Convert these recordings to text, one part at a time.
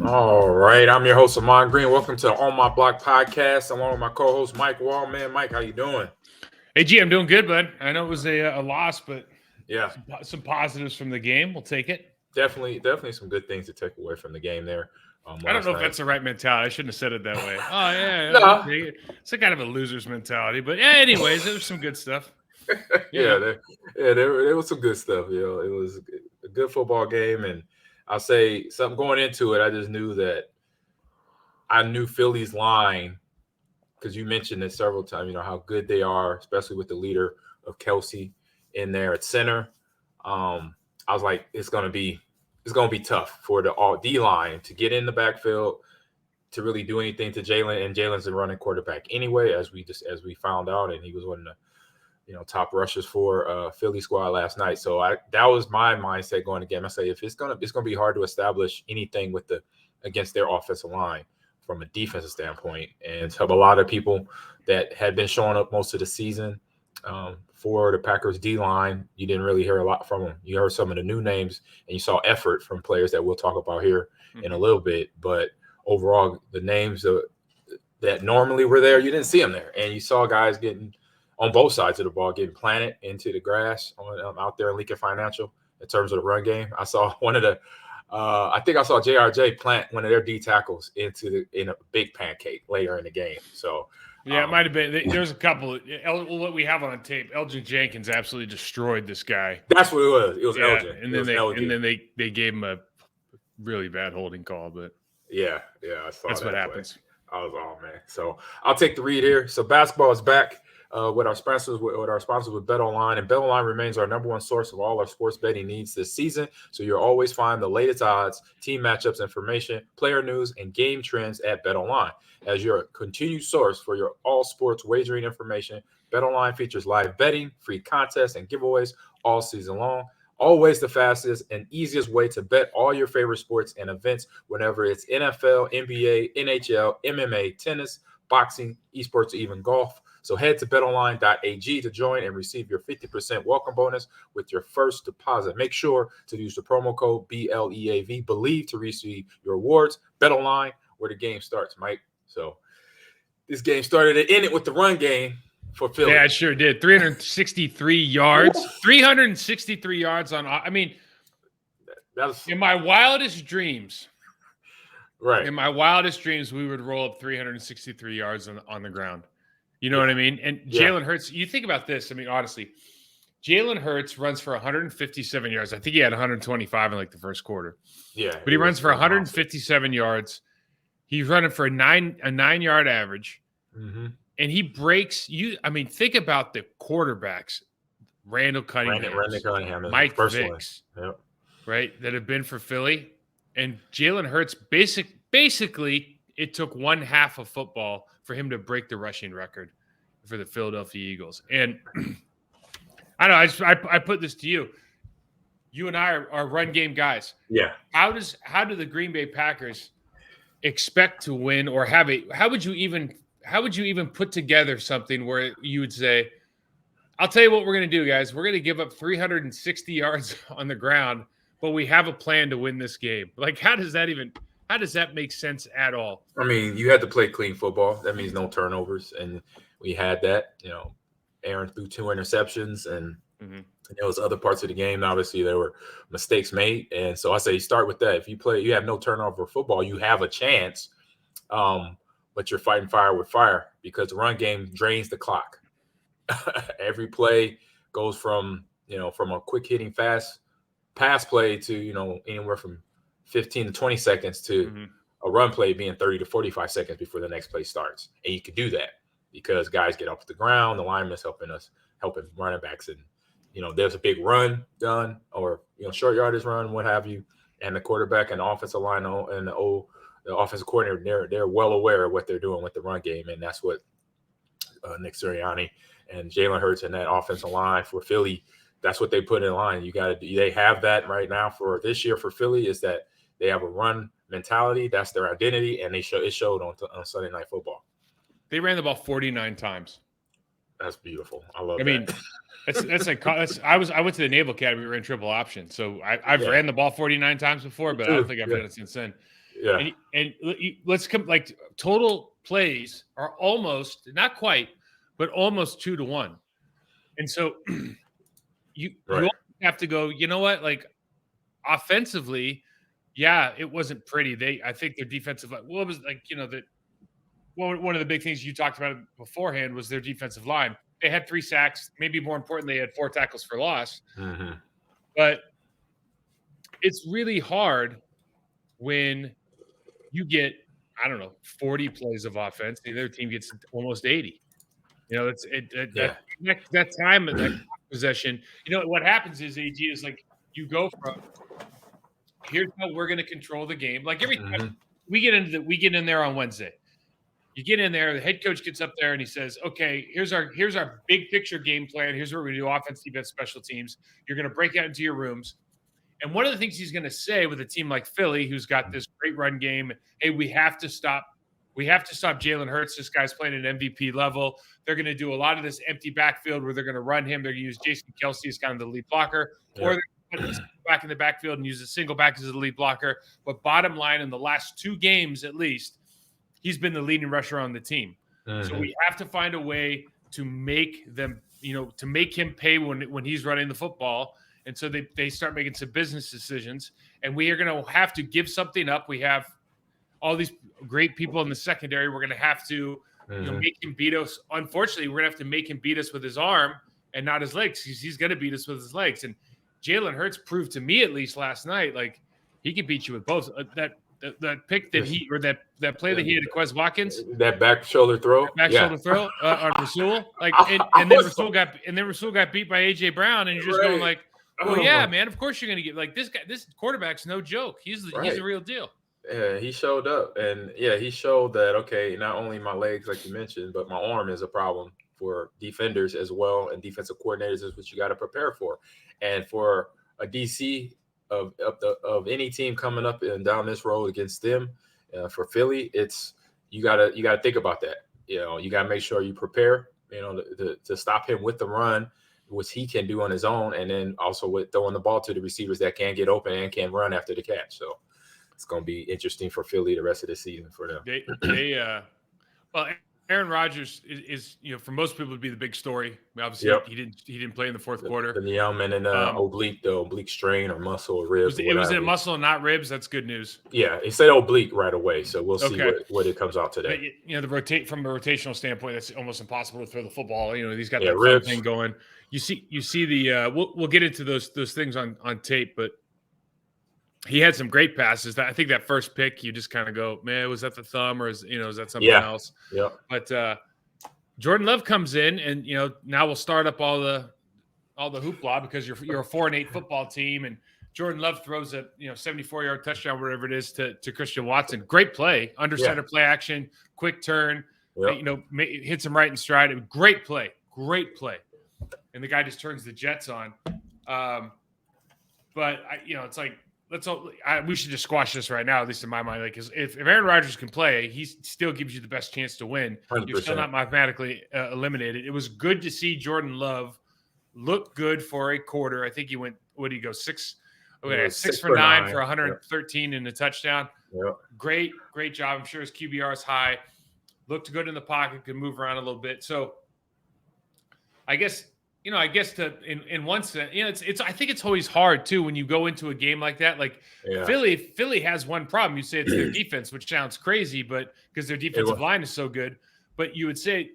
All right, I'm your host, Ahman Green. Welcome to the On My Block podcast, along with my co-host, Mike Wallman. Mike, how you doing? Hey, G, I'm doing good, bud. I know it was a loss, but Yeah, some positives from the game. We'll take it. definitely some good things to take away from the game there I don't last know if night. that's the right mentality. I shouldn't have said it that way. Oh, yeah, we'll No, take it. It's a kind of a loser's mentality. But yeah, anyways, there was some good stuff. You yeah, know, there was some good stuff. It was a good football game, and I'll say something going into it. I just knew that I knew Philly's line because you mentioned it several times. You know how good they are, especially with the leader of Kelsey in there at center. I was like, it's gonna be tough for the all D line to get in the backfield to really do anything to Jalen, and Jalen's a running quarterback anyway, as we found out, and he was one of the top rushers for Philly squad last night. So that was my mindset going to game. I say if it's gonna be hard to establish anything with the against their offensive line from a defensive standpoint, and so a lot of people that had been showing up most of the season for the Packers D line, you didn't really hear a lot from them. You heard some of the new names, and you saw effort from players that we'll talk about here in a little bit. But overall, the names that normally were there, you didn't see them there, and you saw guys getting on both sides of the ball getting planted into the grass out there in Lincoln Financial in terms of the run game. I saw one of the, I think I saw JRJ plant one of their D tackles in a big pancake later in the game. So yeah, it might have been. There's a couple. What we have on tape, Elgin Jenkins absolutely destroyed this guy. that's what it was. It was Yeah, Elgin. and It then was Elgin. they gave him a really bad holding call, but Yeah, I saw that's that what play. happens. I was, oh man. So I'll take the read here. So basketball is back with our sponsors with Bet Online, and Bet Online remains our number one source of all our sports betting needs this season. So you'll always find the latest odds, team matchups information, player news, and game trends at Bet Online. As your continued source for your all sports wagering information, Bet Online features live betting, free contests, and giveaways all season long. Always the fastest and easiest way to bet all your favorite sports and events, whenever it's NFL, NBA, NHL, MMA, tennis, boxing, esports, or even golf. So head to betonline.ag to join and receive your 50% welcome bonus with your first deposit. Make sure to use the promo code BLEAV, to receive your rewards. BetOnline, where the game starts, Mike. So this game started and ended with the run game for Philly. Yeah, it sure did. 363 yards. 363 yards on. I mean, That's in my wildest dreams, right. we would roll up 363 yards on the ground. You know what I mean? And Yeah. Jalen Hurts, you think about this. I mean, honestly, Jalen Hurts runs for 157 yards. I think he had 125 in like the first quarter. Yeah. But he runs for 157 yards. He's running for a 9-yard average. Mm-hmm. And he breaks you. I mean, think about the quarterbacks: Randall Cunningham, Mike Vick, yep. right? That have been for Philly, and Jalen Hurts. Basically, it took one half of football for him to break the rushing record for the Philadelphia Eagles. And I don't know. I put this to you. You and I are run game guys. Yeah. How do the Green Bay Packers expect to win, or have a? How would you even put together something where you would say, I'll tell you what we're going to do, guys. We're going to give up 360 yards on the ground, but we have a plan to win this game. Like, how does that make sense at all? I mean, you had to play clean football. That means no turnovers. And we had that. Aaron threw 2 interceptions, and there was other parts of the game. Obviously, there were mistakes made. And so I say start with that. If you have no turnover football, you have a chance. But you're fighting fire with fire because the run game drains the clock. Every play goes from a quick hitting fast pass play to anywhere from 15 to 20 seconds to a run play being 30 to 45 seconds before the next play starts. And you can do that because guys get off the ground, the linemen's helping running backs, and there's a big run done or short yardage run, what have you, and the quarterback and the offensive line and the offensive coordinator, they're well aware of what they're doing with the run game, and that's what Nick Sirianni and Jalen Hurts and that offensive line for Philly, that's what they put in line. They have that right now for this year for Philly, is that they have a run mentality. That's their identity, and it showed on Sunday Night Football. They ran the ball 49 times. That's beautiful. I love that. I mean, that's like I went to the Naval Academy, we ran triple option. So I've ran the ball 49 times before, but I don't think I've done it since then. Yeah. And let's come like total plays are almost not quite, but almost 2-1. And so you have to go, you know what? Like offensively, yeah, it wasn't pretty. I think their defensive line, what was like, one of the big things you talked about beforehand was their defensive line. They had 3 sacks, maybe more important, they had 4 tackles for loss. Mm-hmm. But it's really hard when you get, I don't know, 40 plays of offense. The other team gets almost 80. That time of that possession. What happens is AG is like you go from here's how we're going to control the game. Like every time we get in there on Wednesday. You get in there, the head coach gets up there and he says, "Okay, here's our big picture game plan. Here's what we're going to do: offense, defense, special teams. You're going to break out into your rooms." And one of the things he's going to say with a team like Philly, who's got this great run game, hey, we have to stop Jalen Hurts. This guy's playing at MVP level. They're going to do a lot of this empty backfield where they're going to run him. They're going to use Jason Kelsey as kind of the lead blocker, or they're going to put back in the backfield and use a single back as the lead blocker. But bottom line, in the last 2 games at least, he's been the leading rusher on the team. So we have to find a way to make them, to make him pay when he's running the football. And so they start making some business decisions. And we are going to have to give something up. We have all these great people in the secondary. We're going to have to make him beat us. Unfortunately, we're going to have to make him beat us with his arm and not his legs. He's going to beat us with his legs. And Jalen Hurts proved to me, at least last night, like he can beat you with both. That pick that he, or that play that he had to Quez Watkins, that back shoulder throw on Rasul, like, and then Rasul got beat by AJ Brown, and you're just going like, well, yeah, man, of course you're gonna get like this guy. This quarterback's no joke. He's the real deal. Yeah, he showed up, and he showed that okay, not only my legs, like you mentioned, but my arm is a problem for defenders as well, and defensive coordinators is what you got to prepare for, and for a DC. Of any team coming up and down this road against them, for Philly, it's you gotta think about that. You gotta make sure you prepare, to stop him with the run, which he can do on his own, and then also with throwing the ball to the receivers that can get open and can run after the catch. So it's gonna be interesting for Philly the rest of the season for them. Well, Aaron Rodgers is for most people would be the big story. Obviously, he didn't play in the fourth quarter. The Nielman and the oblique strain or muscle or ribs. It was a muscle and not ribs. That's good news. Yeah, it said oblique right away, so we'll see what it comes out today. But, from a rotational standpoint, it's almost impossible to throw the football. He's got that ribs thing going. You see the. We'll get into those things on tape, but he had some great passes. I think that first pick, you just kind of go, man, was that the thumb or is that something else? Yeah. But Jordan Love comes in, and now we'll start up all the hoopla because you're a 4-8 football team, and Jordan Love throws a 74-yard touchdown, whatever it is, to Christian Watson. Great play, under center play action, quick turn. Hits him right in stride. Great play, and the guy just turns the Jets on. But it's like. We should just squash this right now, at least in my mind. Like, if Aaron Rodgers can play, he still gives you the best chance to win. 100%. You're still not mathematically eliminated. It was good to see Jordan Love look good for a quarter. I think he went. What did he go 6? Okay, 6 for 9 for 113 and a touchdown. Yep. Great job. I'm sure his QBR is high. Looked good in the pocket. Could move around a little bit. So, I guess in one sense, it's I think it's always hard too when you go into a game like that. Like Philly has one problem. You say it's their defense, which sounds crazy, but because their defensive line is so good. But you would say,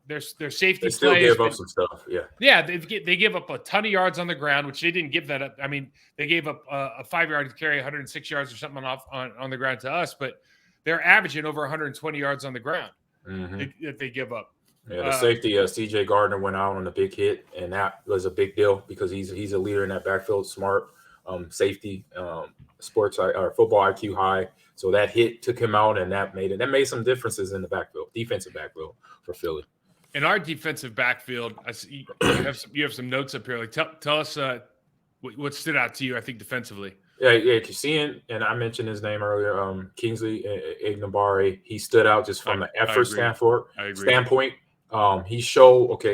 their safety they still plays, give up some stuff. Yeah. Yeah, they give up a ton of yards on the ground, which they didn't give that up. I mean, they gave up a 5-yard carry, 106 yards or something on the ground to us, but they're averaging over 120 yards on the ground that they give up. Yeah, the safety, CJ Gardner went out on a big hit, and that was a big deal because he's a leader in that backfield, smart safety, sports or football IQ high. So that hit took him out, and that made some differences in the backfield, defensive backfield for Philly. In our defensive backfield, I see you have some notes up here. Like tell us what stood out to you. I think defensively. Yeah, Cassian, and I mentioned his name earlier. Kingsley Enagbare, he stood out just from the effort standpoint. He showed,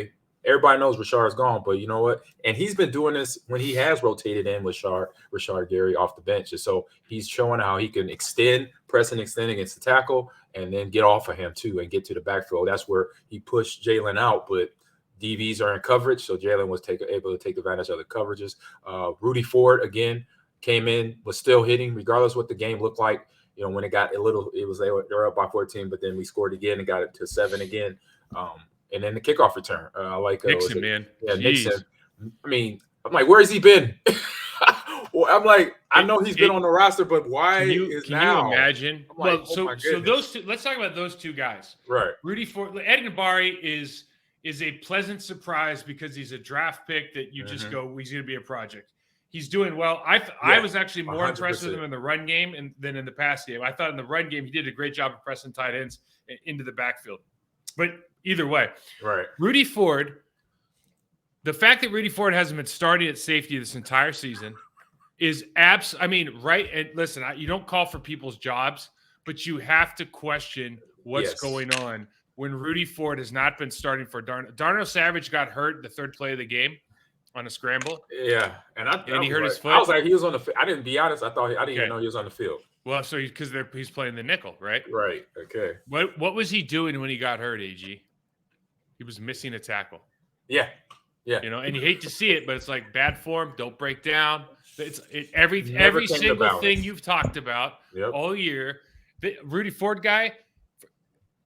Everybody knows Rashard's gone, but you know what? And he's been doing this when he has rotated in with Rashard Gary off the bench. And so he's showing how he can press and extend against the tackle, and then get off of him too and get to the backfield. That's where he pushed Jalen out, but DBs are in coverage, so Jalen was able to take advantage of the coverages. Rudy Ford again came in, was still hitting regardless what the game looked like. You know, when it got a little, they were up by 14, but then we scored again and got it to 7 again. And then the kickoff return. I like Nixon, man. Yeah, Jeez. Nixon. I mean, I'm like, where's he been? Well, I'm like, I know he's been on the roster, but why can you imagine? Like, so those two. Let's talk about those two guys. Right. Rudy Ford, Ed Nabari is a pleasant surprise because he's a draft pick that you just go, he's going to be a project. He's doing well. I was actually more 100%. Impressed with him in the run game than in the pass game. I thought in the run game he did a great job of pressing tight ends into the backfield. But either way, right. Rudy Ford, the fact that Rudy Ford hasn't been starting at safety this entire season is right. And listen, you don't call for people's jobs, but you have to question what's going on when Rudy Ford has not been starting for Darnell Savage got hurt the third play of the game on a scramble. Yeah, and he hurt his foot. I was like, he was on the. I didn't be honest. I didn't even know he was on the field. Well, so because he's playing the nickel, right? Right. Okay. What was he doing when he got hurt, AG? He was missing a tackle. Yeah. Yeah. You know, and you hate to see it, but it's like bad form. Don't break down. Every single thing you've talked about all year. The Rudy Ford guy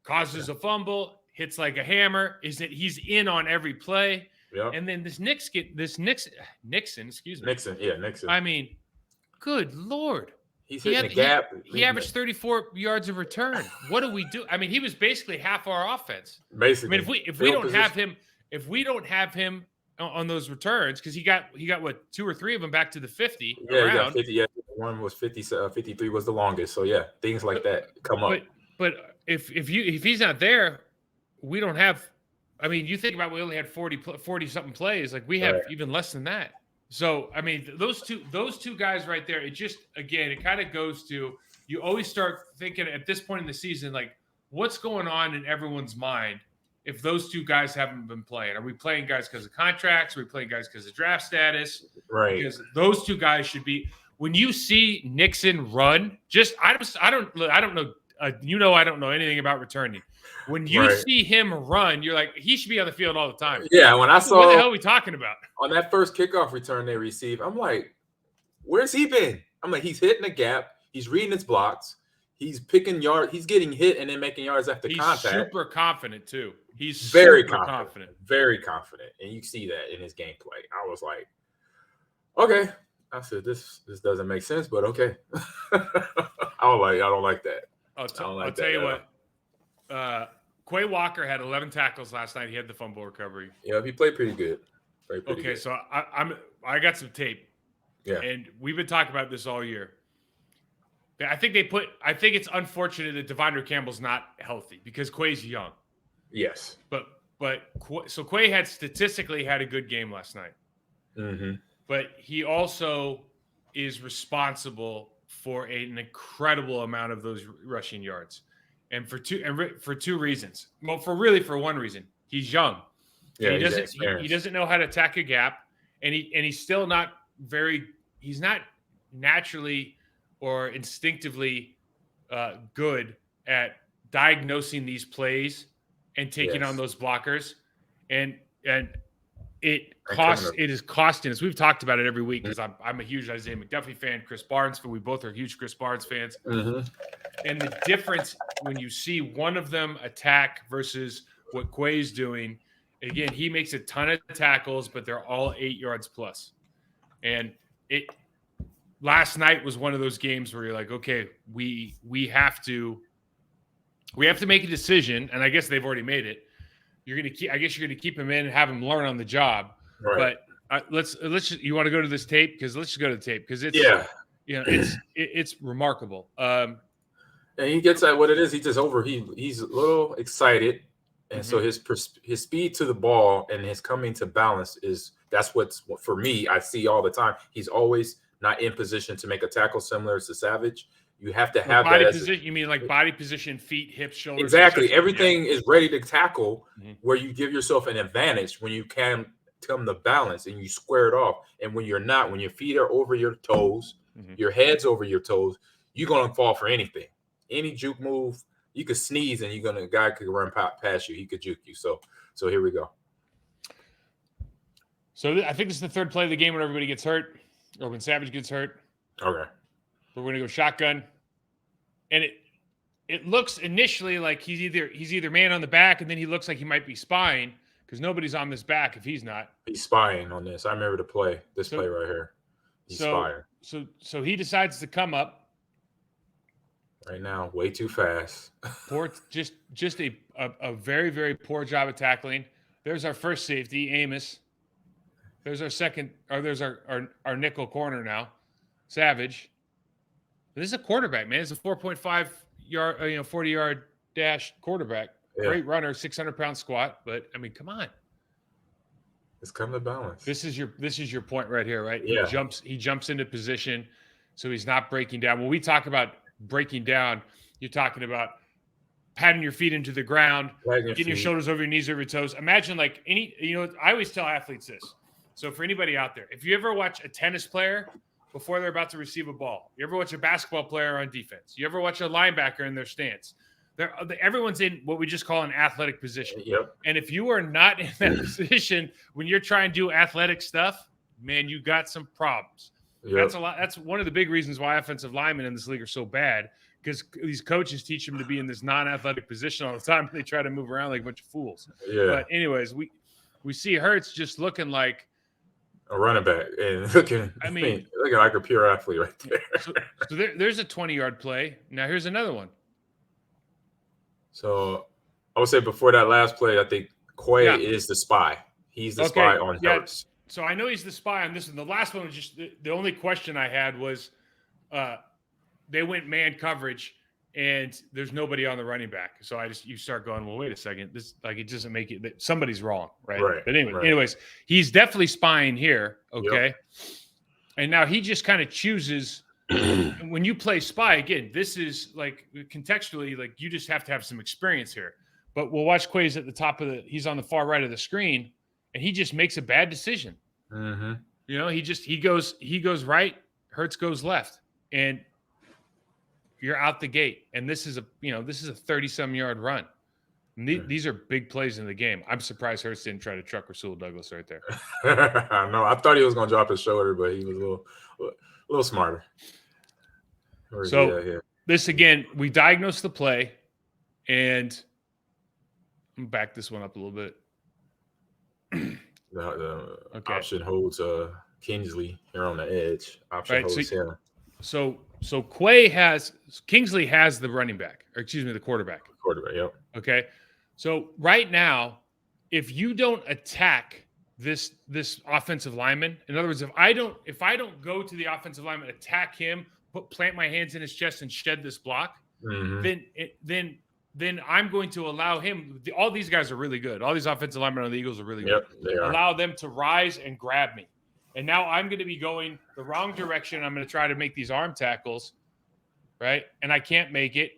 causes a fumble, hits like a hammer. He's in on every play. Yeah. And then Nixon. Excuse me. Nixon. I mean, good Lord. He's hitting the gap. He averaged 34 yards of return. What do we do? I mean, he was basically half our offense. Basically. I mean, if we don't have him on those returns, because he got what 2 or 3 of them back to the 50. Yeah, he got 50. Yeah, one was 50. 53 was the longest. So yeah, things like that come up. But if he's not there, we don't have. I mean, you think about we only had 40 something plays. Like we have even less than that. So, I mean, those two guys right there, it just, again, it kind of goes to, you always start thinking at this point in the season, like, what's going on in everyone's mind if those two guys haven't been playing? Are we playing guys because of contracts? Are we playing guys because of draft status? Right. Because those two guys should be, when you see Nixon run, I don't know, I don't know anything about returning. When you see him run, you're like, he should be on the field all the time. Yeah, when I saw what the hell are we talking about? On that first kickoff return they received, I'm like, where's he been? I'm like, he's hitting the gap, he's reading his blocks, he's picking yards, he's getting hit and then making yards after contact. He's super confident too. He's very super confident. Very confident. And you see that in his gameplay. I was like, okay. I said, this doesn't make sense, but okay. I don't like that. I'll tell you what. Quay Walker had 11 tackles last night. He had the fumble recovery. Yeah, he played pretty good. Good. So I got some tape. Yeah. And we've been talking about this all year. I think it's unfortunate that Devondre Campbell's not healthy because Quay's young. Yes. So Quay had statistically had a good game last night. Mm-hmm. But he also is responsible for an incredible amount of those rushing yards. And for two reasons. Well, for one reason. He's young. Yeah, he doesn't know how to attack a gap, and he's still not he's not naturally or instinctively good at diagnosing these plays and taking on those blockers. And it is costing us. We've talked about it every week because I'm a huge Isaiah McDuffie fan, Chris Barnes fan. We both are huge Chris Barnes fans. Mm-hmm. And the difference when you see one of them attack versus what Quay's doing, again, he makes a ton of tackles, but they're all 8 yards plus. And last night was one of those games where you're like, okay, we have to make a decision, and I guess they've already made it. You're gonna keep him in and have him learn on the job. Right. But let's you want to go to this tape because let's just go to the tape because it's it's remarkable. And he gets at what it is. He's a little excited, and so his speed to the ball and his coming to balance that's what's for me. I see all the time. He's always not in position to make a tackle similar to Savage. You have to So have body that as position. You mean like body position, feet, hips, shoulders? exactly. etc.? Everything is ready to tackle Mhm. where you give yourself an advantage when you can come the balance and you square it off. And when you're not, when your feet are over your toes, Mhm. your head's over your toes, you're gonna fall for anything. Any juke move, you could sneeze and a guy could run past you. He could juke you. So here we go. So I think this is the third play of the game when everybody gets hurt, or when Savage gets hurt. Okay. We're going to go shotgun, and it looks initially like he's either man on the back, and then he looks like he might be spying because nobody's on this back if he's not. He's spying on this. I remember the play. This play right here. He's spying. So he decides to come up right now. Way too fast. Poor, just a very, very poor job of tackling. There's our first safety, Amos. There's our second, or there's our nickel corner now, Savage. This is a quarterback, man. It's a 4.5 yard, 40-yard dash quarterback. Yeah. Great runner, 600-pound squat. But I mean, come on. It's come to balance. This is your point right here, right? Yeah. He jumps into position, so he's not breaking down. When we talk about breaking down, you're talking about patting your feet into the ground, getting your shoulders over your knees, over your toes. Imagine like I always tell athletes this. So for anybody out there, if you ever watch a tennis player before they're about to receive a ball, you ever watch a basketball player on defense, you ever watch a linebacker in their stance, everyone's in what we just call an athletic position. Yep. And if you are not in that position when you're trying to do athletic stuff, man, you got some problems. Yep. That's one of the big reasons why offensive linemen in this league are so bad, because these coaches teach them to be in this non-athletic position all the time. They try to move around like a bunch of fools. Yeah. But anyways, we see Hurts just looking like a running back and looking like a pure athlete right there. So there's a 20-yard play. Now here's another one. So I would say before that last play, I think Quay is the spy. He's the spy on Hurts. So I know he's the spy on this one. The last one was just the only question I had was they went man coverage and there's nobody on the running back. So you start going, well, wait a second. This it doesn't make it. Somebody's wrong, right? But anyways, he's definitely spying here. Okay. Yep. And now he just kind of chooses. When you play spy, again, this is like contextually, like you just have to have some experience here. But we'll watch Quay's at the top he's on the far right of the screen, and he just makes a bad decision. Mm-hmm. He goes right, Hurts goes left, and you're out the gate. And this is a 30-some yard run. These are big plays in the game. I'm surprised Hurts didn't try to truck Rasul Douglas right there. No, I thought he was going to drop his shoulder, but he was a little smarter. This again, we diagnosed the play, and I'm back this one up a little bit. The option holds Kingsley here on the edge. Option holds him. So Kingsley has the running back, or excuse me, the quarterback. Yep. Okay. So right now, if you don't attack this offensive lineman, in other words, if I don't go to the offensive lineman, attack him, plant my hands in his chest and shed this block, then I'm going to allow him. All these guys are really good. All these offensive linemen on the Eagles are really good. They are. Allow them to rise and grab me. And now I'm going to be going the wrong direction. I'm going to try to make these arm tackles, right? And I can't make it,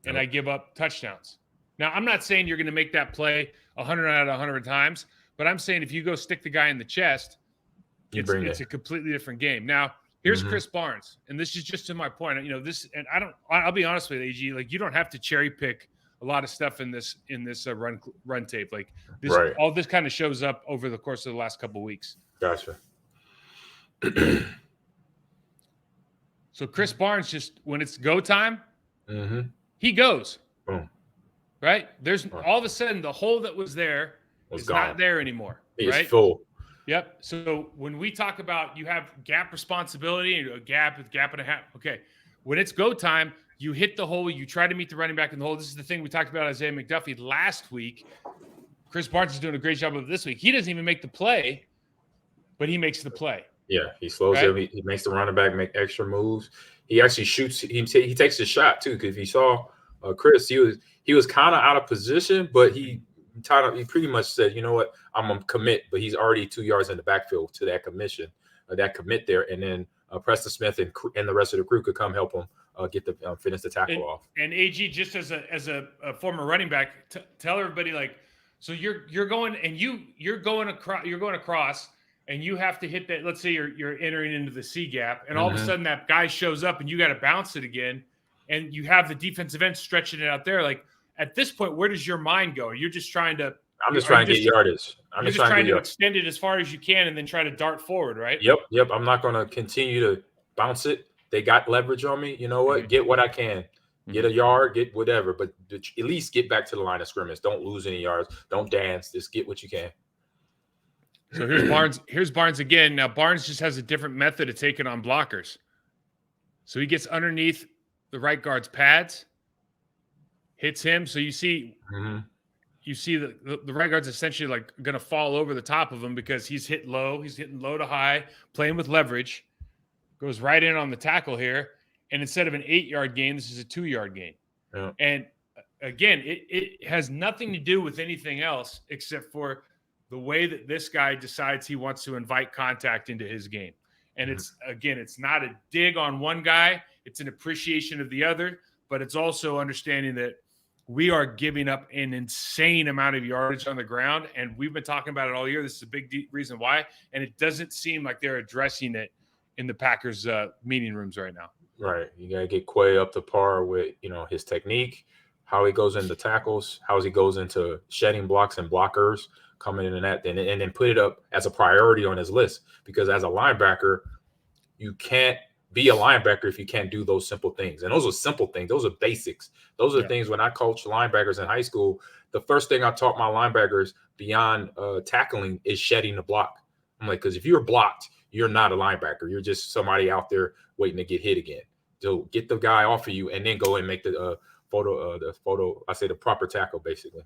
and I give up touchdowns. Now, I'm not saying you're going to make that play 100 out of 100 times, but I'm saying if you go stick the guy in the chest, it's a completely different game. Now, here's Chris Barnes, and this is just to my point. I'll be honest with you, AG, like you don't have to cherry pick a lot of stuff in this run tape. Like this, all this kind of shows up over the course of the last couple of weeks. Gotcha. So Chris Barnes, just when it's go time, he goes. Boom. Right? There's all of a sudden the hole that was there is gone. Not there anymore. It's full. Yep. So when we talk about you have gap responsibility, a gap and a half. Okay. When it's go time, you hit the hole. You try to meet the running back in the hole. This is the thing we talked about Isaiah McDuffie last week. Chris Barnes is doing a great job of it this week. He doesn't even make the play, but he makes the play. Yeah, he slows him. He makes the running back make extra moves. He actually shoots. He takes the shot too. Because if you saw Chris, he was kind of out of position, but he pretty much said, you know what, I'm gonna commit. But he's already 2 yards in the backfield to that commit there, and then Preston Smith and the rest of the crew could come help him get the finish the tackle off. And AG, just as a former running back, tell everybody, like, so you're going and you're going across and you have to hit that. Let's say you're entering into the C gap, and all of a sudden that guy shows up and you got to bounce it again, and you have the defensive end stretching it out there. Like, at this point, where does your mind go? You're just trying to. I'm just trying to get yardage. I'm just trying to extend it as far as you can and then try to dart forward, right? Yep. I'm not going to continue to bounce it. They got leverage on me. You know what? Get what I can. Get a yard, get whatever, but at least get back to the line of scrimmage. Don't lose any yards. Don't dance. Just get what you can. So here's Barnes. Here's Barnes again. Now, Barnes just has a different method of taking on blockers. So he gets underneath the right guard's pads, hits him. So you see the right guard's essentially like going to fall over the top of him because he's hit low. He's hitting low to high, playing with leverage. Goes right in on the tackle here. And instead of an 8-yard gain, this is a 2-yard gain. Yeah. And again, it has nothing to do with anything else except for the way that this guy decides he wants to invite contact into his game. And it's not a dig on one guy. It's an appreciation of the other, but it's also understanding that we are giving up an insane amount of yardage on the ground. And we've been talking about it all year. This is a big reason why. And it doesn't seem like they're addressing it in the Packers meeting rooms right now. Right. You got to get Quay up to par with, his technique, how he goes into tackles, how he goes into shedding blocks and blockers coming in that, and then put it up as a priority on his list. Because as a linebacker, you can't be a linebacker if you can't do those simple things. And those are simple things. Those are basics. Those are things when I coached linebackers in high school, the first thing I taught my linebackers beyond tackling is shedding the block. I'm like, because if you're blocked, you're not a linebacker. You're just somebody out there waiting to get hit again. So get the guy off of you and then go and make the proper tackle, basically.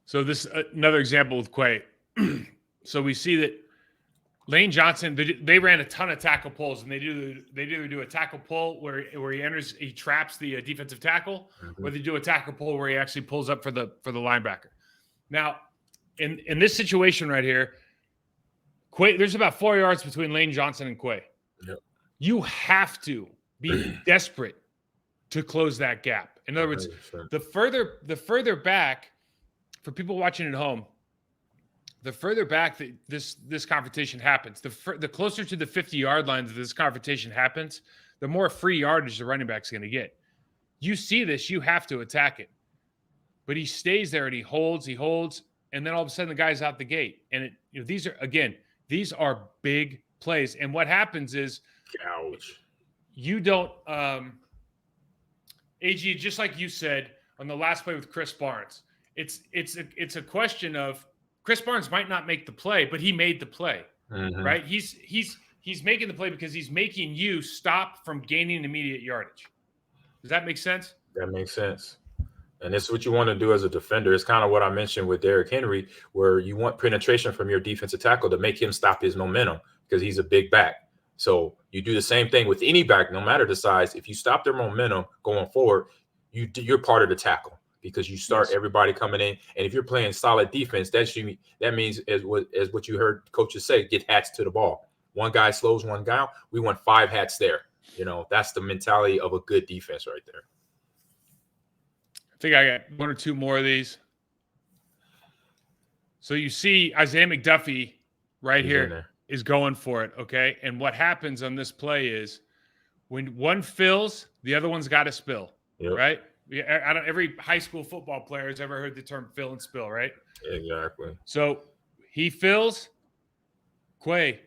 So this another example with Quay. So we see that Lane Johnson, they ran a ton of tackle pulls, and they either do a tackle pull where he traps the defensive tackle, or they do a tackle pull where he actually pulls up for the linebacker. Now, in this situation right here, Quay, there's about 4 yards between Lane Johnson and Quay. Yep. You have to be desperate to close that gap. In other words, 100%. the further back, for people watching at home, the further back that this confrontation happens, the closer to the 50-yard line that this confrontation happens, the more free yardage the running back's going to get. You see this, you have to attack it. But he stays there and he holds, and then all of a sudden the guy's out the gate. And these are big plays. And what happens is, you don't, AG, just like you said on the last play with Chris Barnes, it's a question of Chris Barnes might not make the play, but he made the play, right? He's making the play because he's making you stop from gaining immediate yardage. Does that make sense? That makes sense. And it's what you want to do as a defender. It's kind of what I mentioned with Derrick Henry, where you want penetration from your defensive tackle to make him stop his momentum because he's a big back. So you do the same thing with any back, no matter the size. If you stop their momentum going forward, you're part of the tackle because you start everybody coming in. And if you're playing solid defense, that means as what you heard coaches say, get hats to the ball. One guy slows one guy. We want 5 hats there. That's the mentality of a good defense right there. I think I got 1 or 2 more of these. So you see Isaiah McDuffie right here is going for it, okay? And what happens on this play is when one fills, the other one's got to spill, right? Every high school football player has ever heard the term fill and spill, right? Exactly. So he fills, Quay.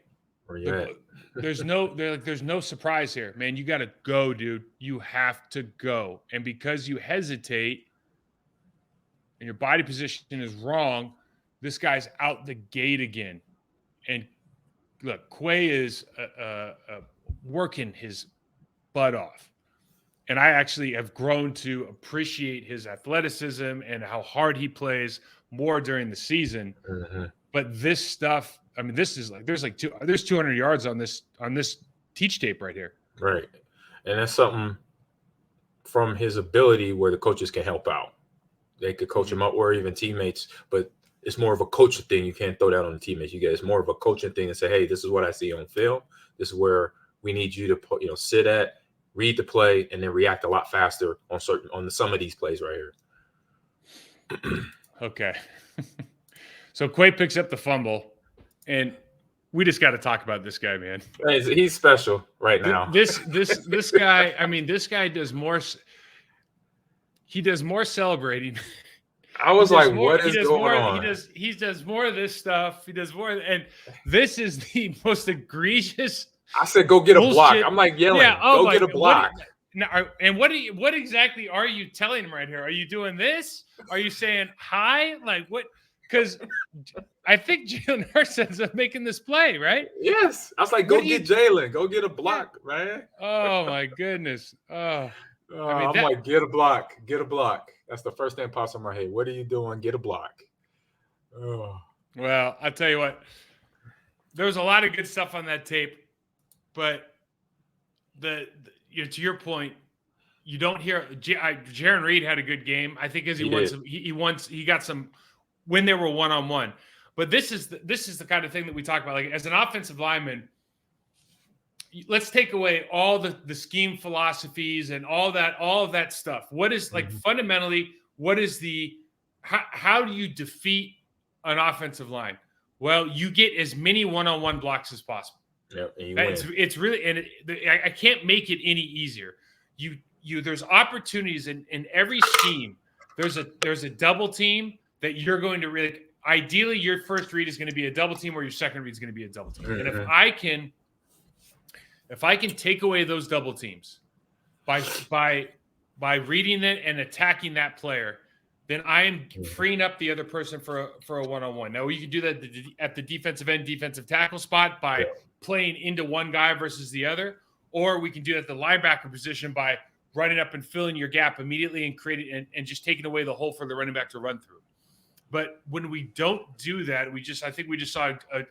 Where you at? There's no surprise here, man. You got to go, dude. You have to go. And because you hesitate and your body position is wrong, this guy's out the gate again. And look, Quay is working his butt off. And I actually have grown to appreciate his athleticism and how hard he plays more during the season. But this stuff, I mean, this is like there's 200 yards on this teach tape right here. Right. And that's something from his ability where the coaches can help out. They could coach him up or even teammates, but it's more of a coaching thing. You can't throw that on the teammates. It's more of a coaching thing and say, hey, this is what I see on film. This is where we need you to sit at, read the play, and then react a lot faster on some of these plays right here. Okay. So Quay picks up the fumble, and we just got to talk about this guy, man. He's special right now. This guy. I mean, this guy does more. He does more celebrating. I was like, what is going on? He does more of this stuff. He does more, and this is the most egregious. I said, go get a block. I'm like yelling, go get a block. What exactly are you telling him right here? Are you doing this? Are you saying hi? Like what? Because I think Jalen Hurts ends up making this play, right? Yes. I was like, go get Jalen. Go get a block, man. Oh, my goodness. Oh. I'm like, get a block. Get a block. That's the first thing pops in my head. What are you doing? Get a block. Oh. Well, I'll tell you what. There was a lot of good stuff on that tape, but to your point, you don't hear Jaron Reed had a good game. I think because he got some when they were one-on-one. But this is the kind of thing that we talk about. Like as an offensive lineman, let's take away all the scheme philosophies and all of that stuff. What is like fundamentally, what is how do you defeat an offensive line? Well, you get as many one-on-one blocks as possible. Yep, it's really, and I can't make it any easier. There's opportunities in every scheme. There's a double team that you're going to really, ideally your first read is going to be a double team or your second read is going to be a double team. Mm-hmm. And if I can take away those double teams by reading it and attacking that player, then I am freeing up the other person for a one-on-one. Now you can do that at the defensive end, defensive tackle spot by playing into one guy versus the other, or we can do it at the linebacker position by running up and filling your gap immediately and creating and just taking away the hole for the running back to run through. But when we don't do that, I think we just saw a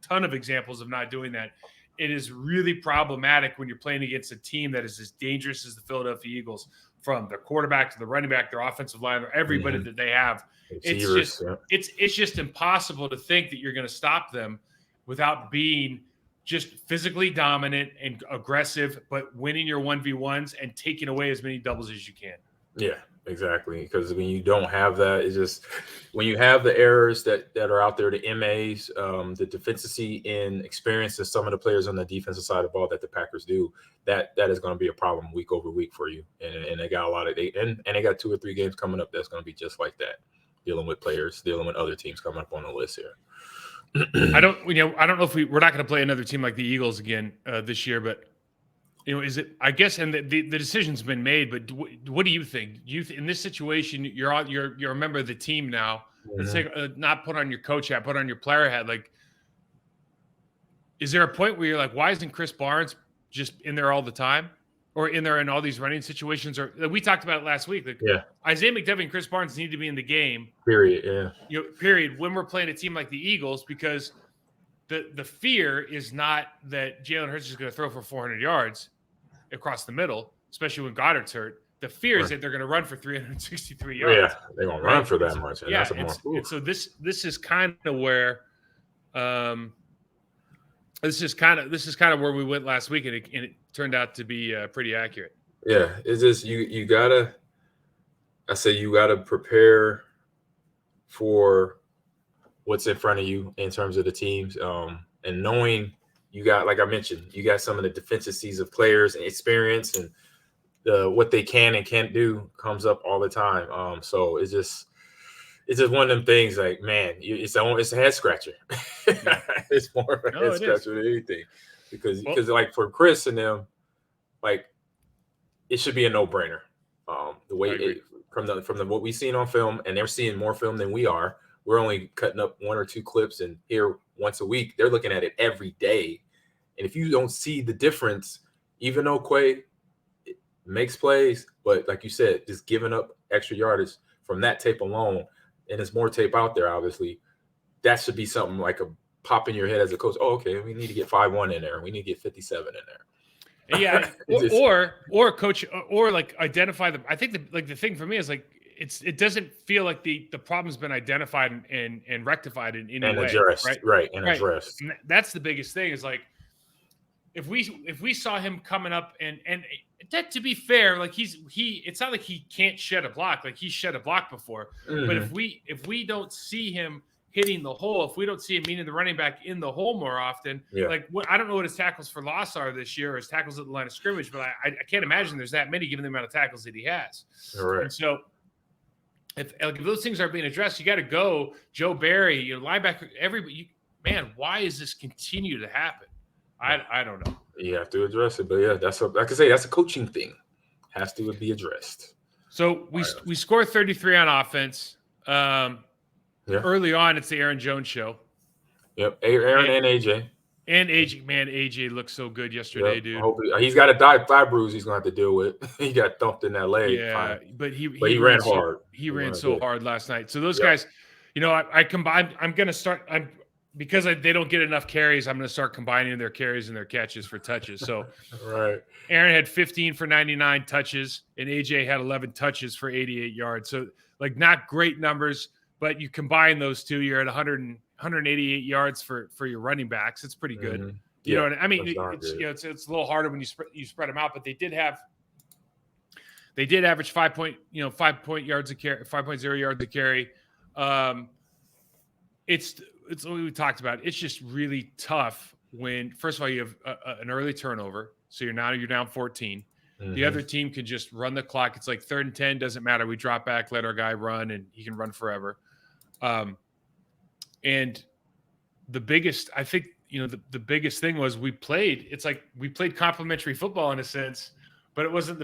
ton of examples of not doing that. It is really problematic when you're playing against a team that is as dangerous as the Philadelphia Eagles, from their quarterback to the running back, their offensive line, or everybody that they have. It's just impossible to think that you're going to stop them without being just physically dominant and aggressive, but winning your 1v1s and taking away as many doubles as you can. Yeah, exactly. Because when you don't have that, it's just when you have the errors that are out there, the MAs, the deficiency in experience of some of the players on the defensive side of the ball that the Packers do, that is going to be a problem week over week for you. And they got a lot of they got 2 or 3 games coming up that's going to be just like that, dealing with players, dealing with other teams coming up on the list here. I don't know if we're not going to play another team like the Eagles again this year, but is it? I guess, and the decision's been made. But what do you think? In this situation, you're a member of the team now. Let's take not put on your coach hat, put on your player hat. Like, is there a point where you're like, why isn't Chris Barnes just in there all the time, or in there in all these running situations? Or we talked about it last week. Like, Isaiah McDevitt and Chris Barnes need to be in the game. Period. Yeah. Period. When we're playing a team like the Eagles, because the fear is not that Jalen Hurts is going to throw for 400 yards across the middle, especially when Goddard's hurt. The fear is that they're going to run for 363 yards. Yeah, they're going to run for that much. And that's and so this is kind of where this is kind of where we went last week, and it turned out to be pretty accurate. Yeah, it's just you gotta prepare for what's in front of you in terms of the teams, and knowing you got, like I mentioned, you got some of the deficiencies of players and experience, and what they can and can't do comes up all the time. So it's just one of them things. Like, man, it's a head scratcher. It's more of a head scratcher than anything, because like for Chris and them, like it should be a no brainer. The way from what we've seen on film, and they're seeing more film than we are. We're only cutting up 1 or 2 clips and here once a week. They're looking at it every day. And if you don't see the difference, even though Quay makes plays, but like you said, just giving up extra yardage from that tape alone, and there's more tape out there, obviously, that should be something like a pop in your head as a coach. Oh, okay, we need to get 5-1 in there. We need to get 57 in there. Yeah, or coach, or like identify them. I think the thing for me is like, it doesn't feel like the problem's been identified and rectified in any way, addressed, right? And addressed. And that's the biggest thing, is like, if we saw him coming up and that, to be fair, like it's not like he can't shed a block, like he's shed a block before. But if we don't see him hitting the hole, if we don't see him meeting the running back in the hole more often, like I don't know what his tackles for loss are this year, or his tackles at the line of scrimmage, but I can't imagine there's that many given the amount of tackles that he has. Right. And so if those things aren't being addressed, you got to go Joe Barry, linebacker, everybody. Man, why does this continue to happen? I don't know. You have to address it, but yeah, like I say, that's a coaching thing. Has to be addressed. So we score 33 on offense. Early on, it's the Aaron Jones show. Yep, Aaron and AJ. And AJ, man, AJ looked so good yesterday, dude. He's got a thigh bruise he's going to have to deal with. He got thumped in that leg. Yeah, but he ran hard. He ran so hard last night. So those guys, I combine. I'm going to start. Because they don't get enough carries, I'm going to start combining their carries and their catches for touches. So, right. Aaron had 15 for 99 touches, and AJ had 11 touches for 88 yards. So, like, not great numbers, but you combine those two, you're at 188 yards for your running backs. It's pretty good. Mm-hmm. You know what I mean? It's a little harder when you spread them out, but they did average 5.0 yards a carry. It's what we talked about. It's just really tough when, first of all, you have an early turnover. So you're down 14. Mm-hmm. The other team can just run the clock. It's like 3rd and 10, doesn't matter. We drop back, let our guy run, and he can run forever. And the biggest, I think, the biggest thing was we played complimentary football in a sense, but it wasn't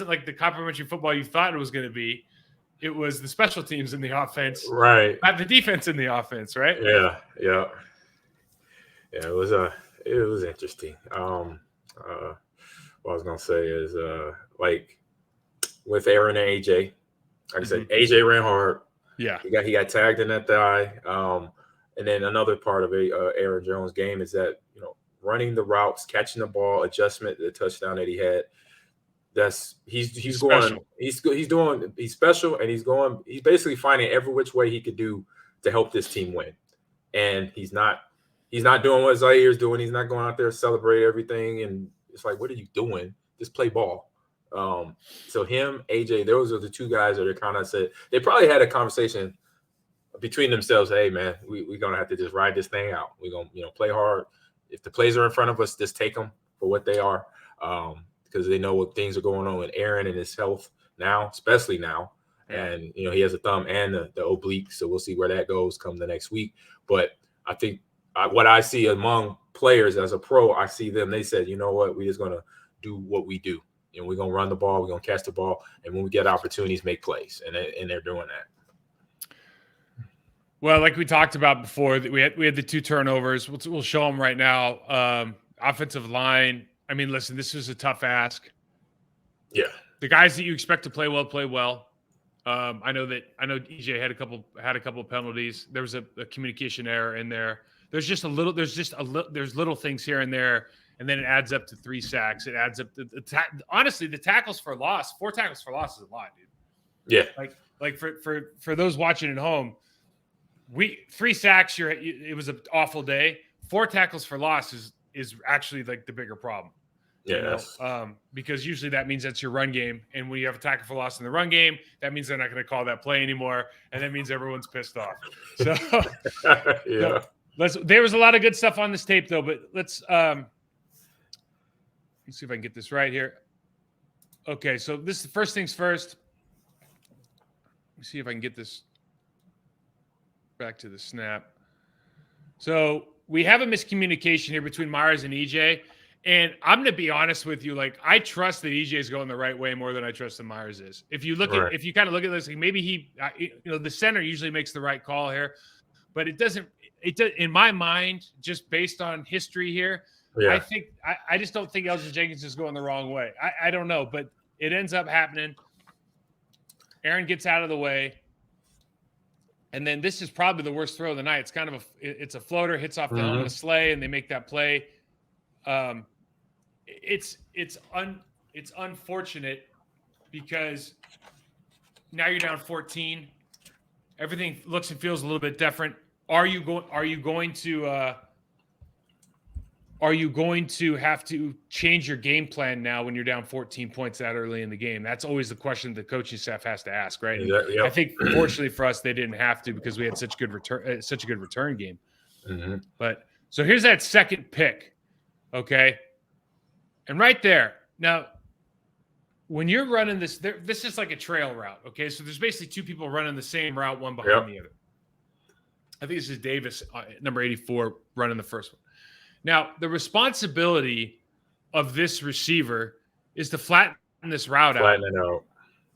like the complimentary football you thought it was going to be. It was the special teams in the offense, right? Not the defense in the offense, right? Yeah. It was interesting. What I was gonna say is, like with Aaron and AJ, like I said, AJ ran hard. Yeah, he got tagged in that thigh. And then another part of Aaron Jones' game is that running the routes, catching the ball, adjustment, the touchdown that he had. He's special, and he's basically finding every which way he could do to help this team win. And he's not doing what Zaire is doing. He's not going out there to celebrate everything. And it's like, what are you doing? Just play ball. So him, AJ, those are the two guys that are kind of said, they probably had a conversation between themselves. Hey man, we're going to have to just ride this thing out. We're going to, play hard. If the plays are in front of us, just take them for what they are. Because they know what things are going on with Aaron and his health now, especially now. Yeah. And, he has a thumb and the oblique. So we'll see where that goes come the next week. But I think what I see among players as a pro, I see them, they said, you know what, we're just going to do what we do. And we're going to run the ball. We're going to catch the ball. And when we get opportunities, make plays. And they're doing that. Well, like we talked about before, we had the 2 turnovers. We'll show them right now. Offensive line. I mean, listen, this was a tough ask. Yeah. The guys that you expect to play well, play well. I know EJ had a couple of penalties. There was a communication error in there. There's little things here and there, and then it adds up to 3 sacks. It adds up to honestly, the tackles for loss, 4 tackles for loss is a lot, dude. Yeah. Like for those watching at home, 3 sacks. It was an awful day. 4 tackles for loss is actually like the bigger problem. Yes. Because usually that means that's your run game. And when you have a tackle for loss in the run game, that means they're not going to call that play anymore. And that means everyone's pissed off. So, yeah. There was a lot of good stuff on this tape, though. But let's see if I can get this right here. Okay, so this is first things first. Let me see if I can get this back to the snap. So we have a miscommunication here between Myers and EJ. And I'm going to be honest with you. Like, I trust that EJ is going the right way more than I trust that Myers is. If you kind of look at this, like maybe the center usually makes the right call here, but it doesn't, in my mind, just based on history here, yeah. I just don't think Elgin Jenkins is going the wrong way. I don't know, but it ends up happening. Aaron gets out of the way. And then this is probably the worst throw of the night. It's kind of it's a floater, hits off the helmet of a sleigh, and they make that play. It's unfortunate because now you're down 14. Everything looks and feels a little bit different. Are you going to are you going to have to change your game plan now when you're down 14 points that early in the game? That's always the question the coaching staff has to ask, right? And Yep. I think fortunately for us, they didn't have to because we had such a good return game. Mm-hmm. But so here's that second pick, okay? And right there, now when you're running this, this is like a trail route, okay? So there's basically two people running the same route, one behind the other. I think this is Davis, number 84, running the first one. Now, the responsibility of this receiver is to flatten this route out. Flatten it out.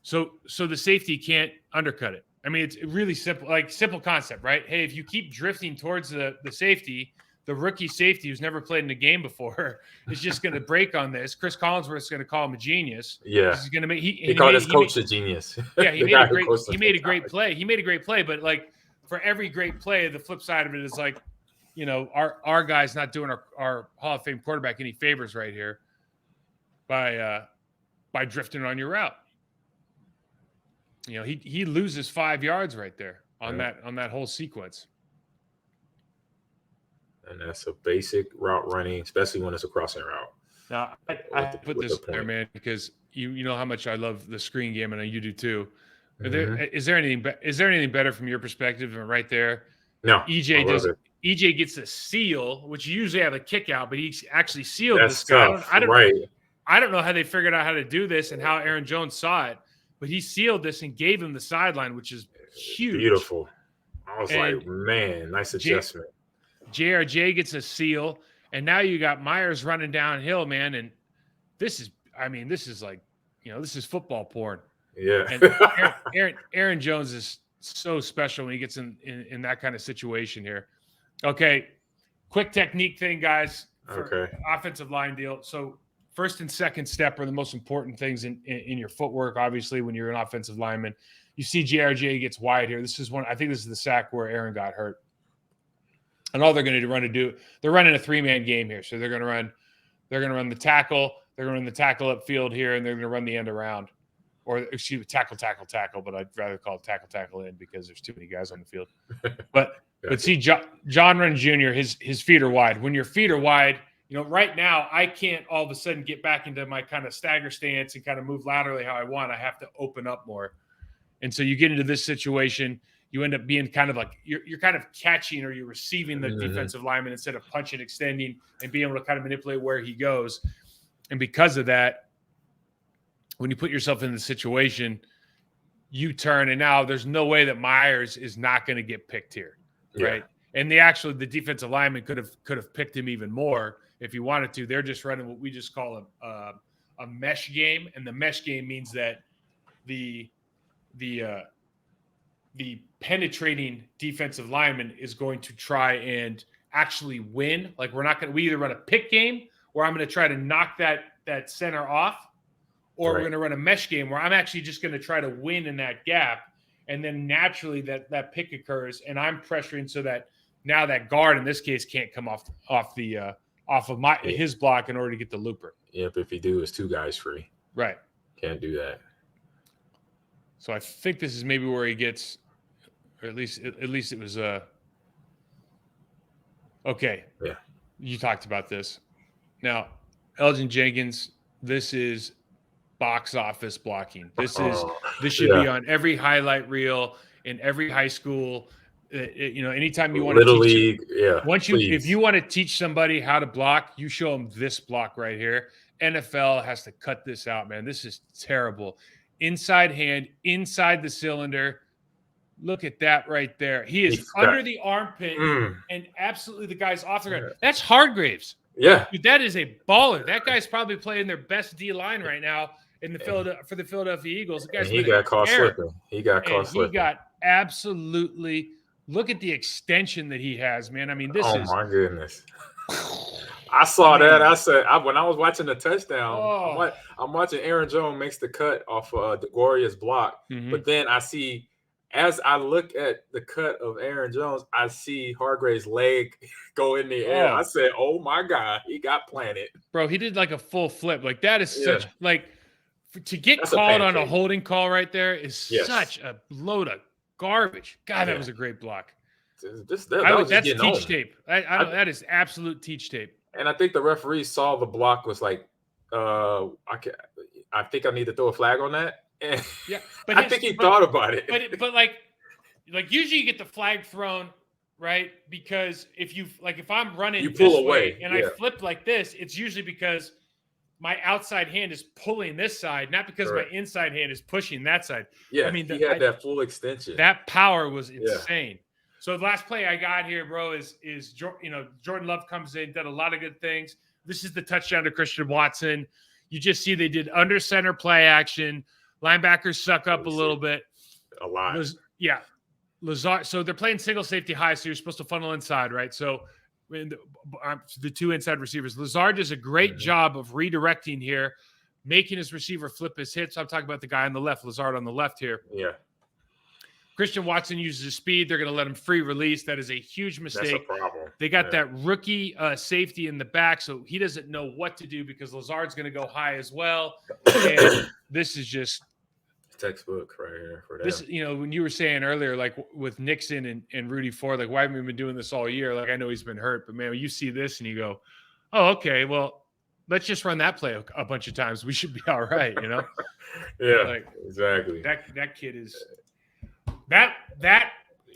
So the safety can't undercut it. I mean, it's really simple, like simple concept, right? Hey, if you keep drifting towards the safety, the rookie safety who's never played in a game before is just going to break on this. Chris Collinsworth's going to call him a genius. Yeah, he's going to make. He called his coach a genius. Yeah, he made a great play. He made a great play, but like for every great play, the flip side of it is like, you know, our guy's not doing our Hall of Fame quarterback any favors right here by drifting on your route. You know, he loses 5 yards right there on that whole sequence. And that's a basic route running, especially when it's a crossing route. Now, I put this there, man, because you know how much I love the screen game, and you do too. Is there anything better from your perspective than right there? No, EJ gets a seal, which you usually have a kick out, but he actually sealed That's this guy. Tough. I don't know how they figured out how to do this and how Aaron Jones saw it, but he sealed this and gave him the sideline, which is huge. Beautiful. I was like, man, nice adjustment. JRJ gets a seal, and now you got Myers running downhill, man. And this is like, you know, this is football porn. Yeah. And Aaron Jones is so special when he gets in that kind of situation here. Okay, quick technique thing, guys. Offensive line deal. So first and second step are the most important things in your footwork. Obviously, when you're an offensive lineman, you see JRJ gets wide here. This is one. I think this is the sack where Aaron got hurt. And all they're going to they're running a 3-man game here. So they're going to run the tackle. They're going to run the tackle upfield here, and they're going to run the end around. Or, excuse me, tackle, but I'd rather call it tackle in because there's too many guys on the field. But see, John Run Jr., his feet are wide. When your feet are wide, you know, right now I can't all of a sudden get back into my kind of stagger stance and kind of move laterally how I want. I have to open up more. And so you get into this situation, you end up being kind of like you're kind of catching or you're receiving the defensive lineman instead of punching, extending, and being able to kind of manipulate where he goes. And because of that, when you put yourself in the situation, you turn, and now there's no way that Myers is not going to get picked here, right? Yeah. And the defensive lineman could have picked him even more if he wanted to. They're just running what we just call a mesh game, and the mesh game means that the penetrating defensive lineman is going to try and actually win. Like we either run a pick game where I'm going to try to knock that center off, or we're going to run a mesh game where I'm actually just going to try to win in that gap. And then naturally that pick occurs, and I'm pressuring so that now that guard in this case can't come off of his block in order to get the looper. Yep, if he do, it's 2 guys free. Right. Can't do that. So I think this is maybe where he gets, or at least it was okay. Yeah. You talked about this. Now, Elgin Jenkins, this is box office blocking. This should be on every highlight reel in every high school. Anytime you want Little to teach league, if you want to teach somebody how to block, you show them this block right here. NFL has to cut this out, man. This is terrible. Inside hand, inside the cylinder. Look at that right there. He is under the armpit, and absolutely the guy's off the ground. That's Hargraves. Yeah, dude, that is a baller. That guy's probably playing their best D line right now for the Philadelphia Eagles. The guy's he got caught slipping. He got absolutely. Look at the extension that he has, man. I mean, this is. Oh my goodness. I saw that. I said when I was watching the touchdown, I'm watching Aaron Jones makes the cut off DeGuara's block, but then I see. As I look at the cut of Aaron Jones, I see Hargrave's leg go in the air. I said, "Oh my God, he got planted, bro!" He did like a full flip. Like that is such like to get called on a holding call right there is such a load of garbage. God, that was a great block. That's teach tape. That is absolute teach tape. And I think the referee saw the block, was like, I think I need to throw a flag on that. And Yeah, I think he thought about it. But like usually you get the flag thrown, right? Because if I'm running You pull this away, way and I yeah. flip like this, it's usually because my outside hand is pulling this side, not because Correct. my inside hand is pushing that side. Yeah, I mean, he had that full extension. that power was insane. So the last play I got here, bro, is Jordan Love comes in, did a lot of good things. This is the touchdown to Christian Watson. You just see they did under center play action. Linebackers suck up a little bit. A lot. Yeah. Lazard. So they're playing single safety high, so you're supposed to funnel inside, right? So the two inside receivers. Lazard does a great job of redirecting here, making his receiver flip his hits. I'm talking about the guy on the left, Lazard on the left here. Yeah. Christian Watson uses his speed. They're going to let him free release. That is a huge mistake. That's a problem. They got that rookie safety in the back, so he doesn't know what to do because Lazard's going to go high as well. And this is just textbook right here for that. This, when you were saying earlier, like with Nixon and Rudy Ford, like why haven't we been doing this all year? Like I know he's been hurt, but man, when you see this and you go, oh, okay, well, let's just run that play a bunch of times. We should be all right, Yeah, like, exactly. That kid is that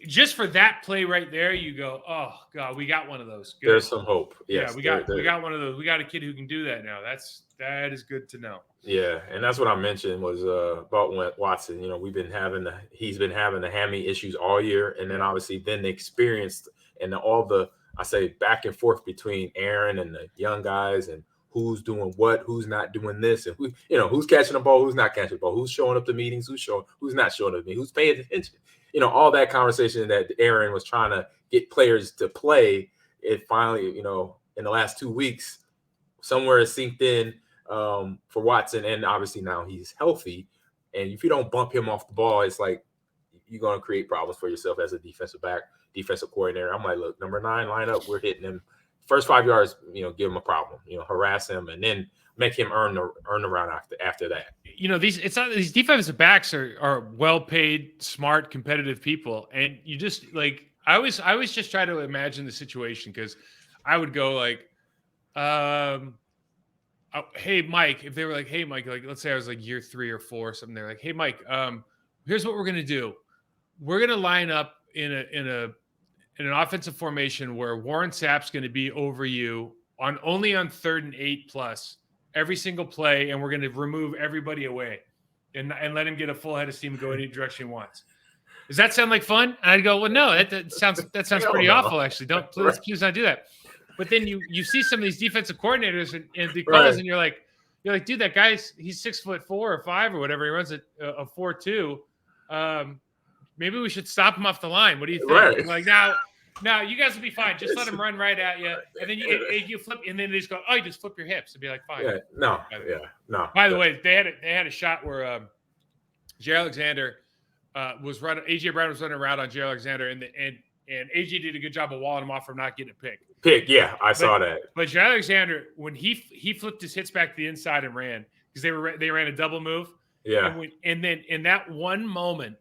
just for that play right there, you go, oh God, we got one of those. Good. There's some hope. Yes, yeah, we got one of those. We got a kid who can do that now. That is good to know. Yeah, and that's what I mentioned was about Watson. He's been having the hammy issues all year, and then obviously then the experience and all the back and forth between Aaron and the young guys and who's doing what, who's not doing this, and who's catching the ball, who's not catching the ball, who's showing up to meetings, who's not showing up to meetings, who's paying attention. All that conversation that Aaron was trying to get players to play. It finally, in the last 2 weeks, somewhere it sinked in for Watson, and obviously now he's healthy. And if you don't bump him off the ball, it's like you're going to create problems for yourself as a defensive coordinator. I'm like, look, number 9, line up. We're hitting him. First 5 yards, give him a problem. Harass him, and then make him earn the round after that. These defensive backs are well paid, smart, competitive people, and you just like I always just try to imagine the situation because I would go like, hey Mike, if they were like, hey Mike, like let's say I was like year 3 or 4 or something, they're like, hey Mike, here's what we're gonna do. We're gonna line up in an offensive formation where Warren Sapp's going to be over you only on 3rd and 8+ every single play, and we're going to remove everybody away and let him get a full head of steam and go any direction he wants. Does that sound like fun? And I'd go, well, no, that sounds pretty awful, actually. Please not do that. But then you see some of these defensive coordinators and the calls, and you're like, dude, that guy's he's 6'4" or 5 or whatever. He runs a 4.2. Maybe we should stop him off the line. What do you think? Right. Like now, you guys will be fine. Just let him run right at you, and then you flip, and then they just go, oh, you just flip your hips and be like, fine. No. By the way, they had a shot where Jay Alexander was running. AJ Brown was running around on Jay Alexander, and AJ did a good job of walling him off from not getting a pick. Yeah, I saw that. But Jay Alexander, when he flipped his hips back to the inside and ran because they ran a double move. Yeah, and then in that one moment,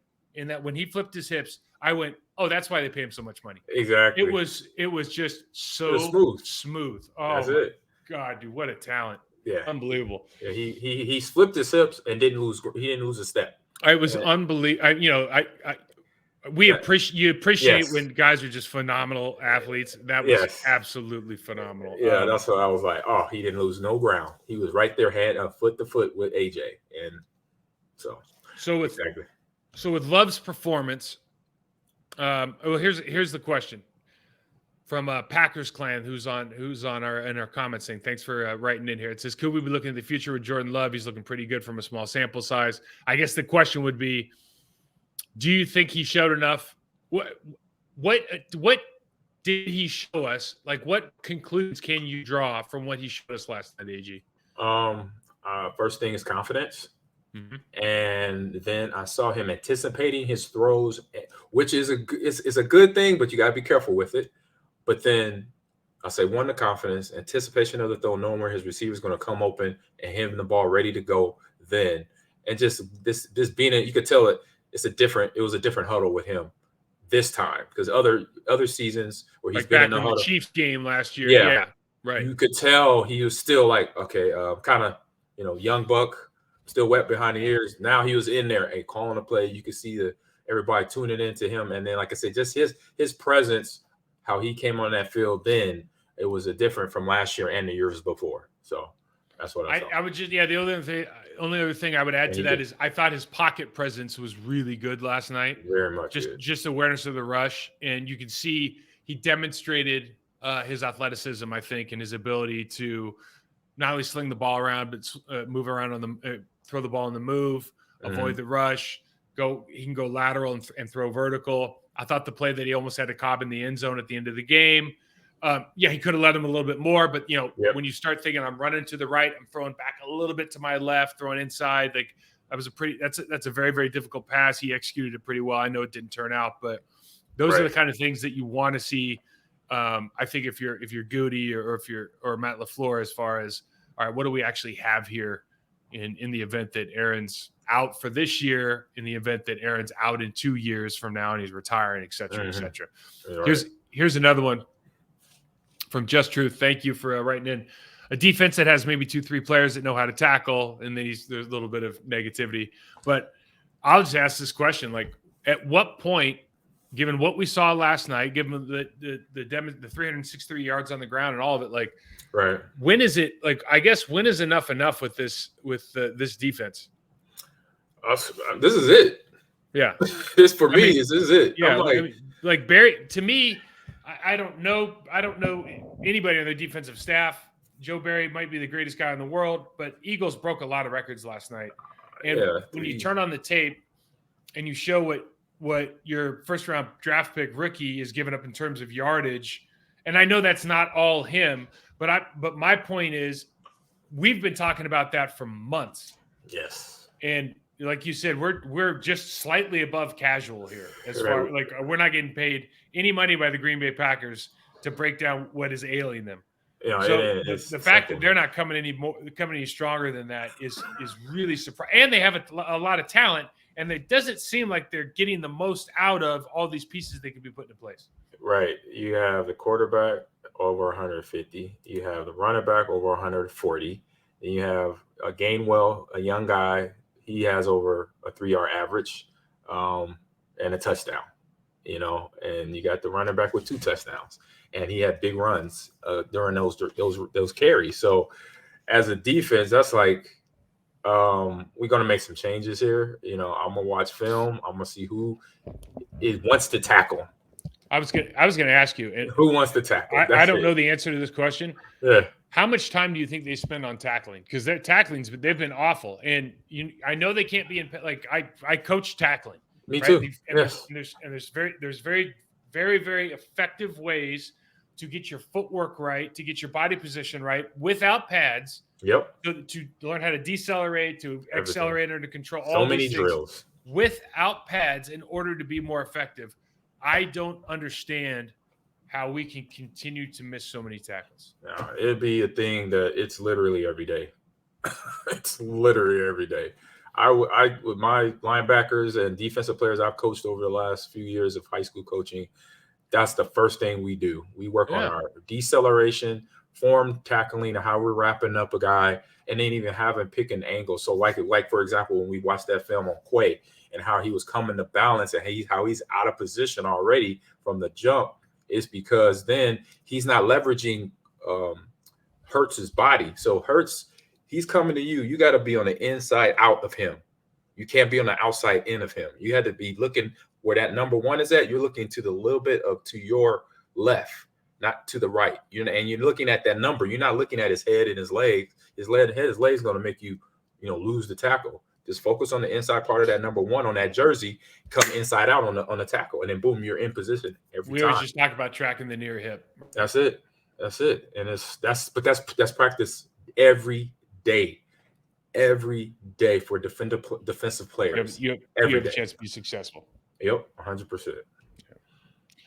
when he flipped his hips, I went, oh, that's why they pay him so much money. Exactly. It was just so smooth. Oh, that's it. God, dude, what a talent! Yeah, unbelievable. Yeah, he flipped his hips and didn't lose. He didn't lose a step. It was unbelievable. You appreciate when guys are just phenomenal athletes. That was absolutely phenomenal. Yeah, that's what I was like. Oh, he didn't lose no ground. He was right there, foot to foot with AJ, and So with Love's performance, here's the question from Packers Clan, who's on our comments saying, thanks for writing in here. It says, could we be looking at the future with Jordan Love? He's looking pretty good from a small sample size. I guess the question would be, do you think he showed enough? What did he show us? Like, what conclusions can you draw from what he showed us last night, AG? First thing is confidence. Mm-hmm. And then I saw him anticipating his throws, which is a good thing, but you got to be careful with it. But then I say, one, the confidence, anticipation of the throw, knowing where his receiver is going to come open and having the ball ready to go then. And just this being you could tell it was a different huddle with him this time, because other seasons where he's been in the huddle. Chiefs game last year. Yeah. Right. you could tell he was still like, okay, kind of, young buck, still wet behind the ears. Now he was in there and calling the play. You could see everybody tuning into him. And then, like I said, just his presence, how he came on that field then, it was a different from last year and the years before. So that's what I saw. I would just the only other thing I would add And to he that did is I thought his pocket presence was really good last night. very much Just good. just awareness of the rush, and you can see he demonstrated his athleticism, I think, and his ability to not only sling the ball around but move around on the throw the ball on the move, avoid the rush. He can go lateral and throw vertical. I thought the play that he almost had a Cobb in the end zone at the end of the game. He could have let him a little bit more, but Yep. when you start thinking I'm running to the right, I'm throwing back a little bit to my left, throwing inside, like that's a very, very difficult pass. He executed it pretty well. I know it didn't turn out, but those are the kind of things that you want to see. I think if you're Goody or Matt LaFleur, as far as, all right, what do we actually have here in the event that Aaron's out for this year, in the event that Aaron's out in 2 years from now and he's retiring, et cetera, et cetera. Right. Here's another one from Just Truth. Thank you for writing in. A defense that has maybe 2-3 players that know how to tackle, and then there's a little bit of negativity. But I'll just ask this question: like, at what point, given what we saw last night, given the 363 yards on the ground and all of it, like, right? When is it like? I guess when is enough with this defense? This is it. Yeah, this for me is it. Yeah, like Barry. To me, I don't know anybody on the defensive staff. Joe Barry might be the greatest guy in the world, but Eagles broke a lot of records last night. And when you turn on the tape and you show what your first round draft pick rookie is giving up in terms of yardage, and I know that's not all him, but my point is, we've been talking about that for months. Yes. And like you said, we're just slightly above casual here, as far like we're not getting paid any money by the Green Bay Packers to break down what is ailing them. So the fact that they're not coming any stronger than that is really surprising. And they have a lot of talent, and it doesn't seem like they're getting the most out of all these pieces they could be put in place. Right. You have the quarterback over 150. You have the running back over 140. And you have a Gainwell, a young guy. He has over a 3-yard average and a touchdown, and you got the running back with 2 touchdowns. And he had big runs during those carries. So as a defense, that's like we're gonna make some changes here. I'm gonna watch film. I'm gonna see who wants to tackle. I was gonna ask you, who wants to tackle. I don't know the answer to this question. Yeah. How much time do you think they spend on tackling? Because their tacklings, they've been awful, and I know they can't be in. Like I coach tackling. Me too. And there's very, very, very effective ways to get your footwork right, to get your body position right without pads. Yep. To learn how to decelerate, to accelerate, or to control so all many these drills without pads in order to be more effective. I don't understand how we can continue to miss so many tackles. No, it'd be a thing that it's literally every day. It's literally every day. I with my linebackers and defensive players I've coached over the last few years of high school coaching, that's the first thing we do. We work on our deceleration, form tackling, and how we're wrapping up a guy, and then even having pick an angle. So like for example, when we watched that film on Quay and how he was coming to balance and how he's out of position already from the jump, is because then he's not leveraging Hurts's body. So Hurts, he's coming to you. You got to be on the inside out of him. You can't be on the outside in of him. You had to be looking where that number 1 is at. You're looking to the little bit to your left, not to the right. And you're looking at that number. You're not looking at his head and his legs. His leg is going to make you, lose the tackle. Just focus on the inside part of that number 1 on that jersey. Come inside out on the tackle, and then boom, you're in position every time. We always just talk about tracking the near hip. That's it. And that's practice every day for defensive players. You have a chance to be successful. Yep, 100%.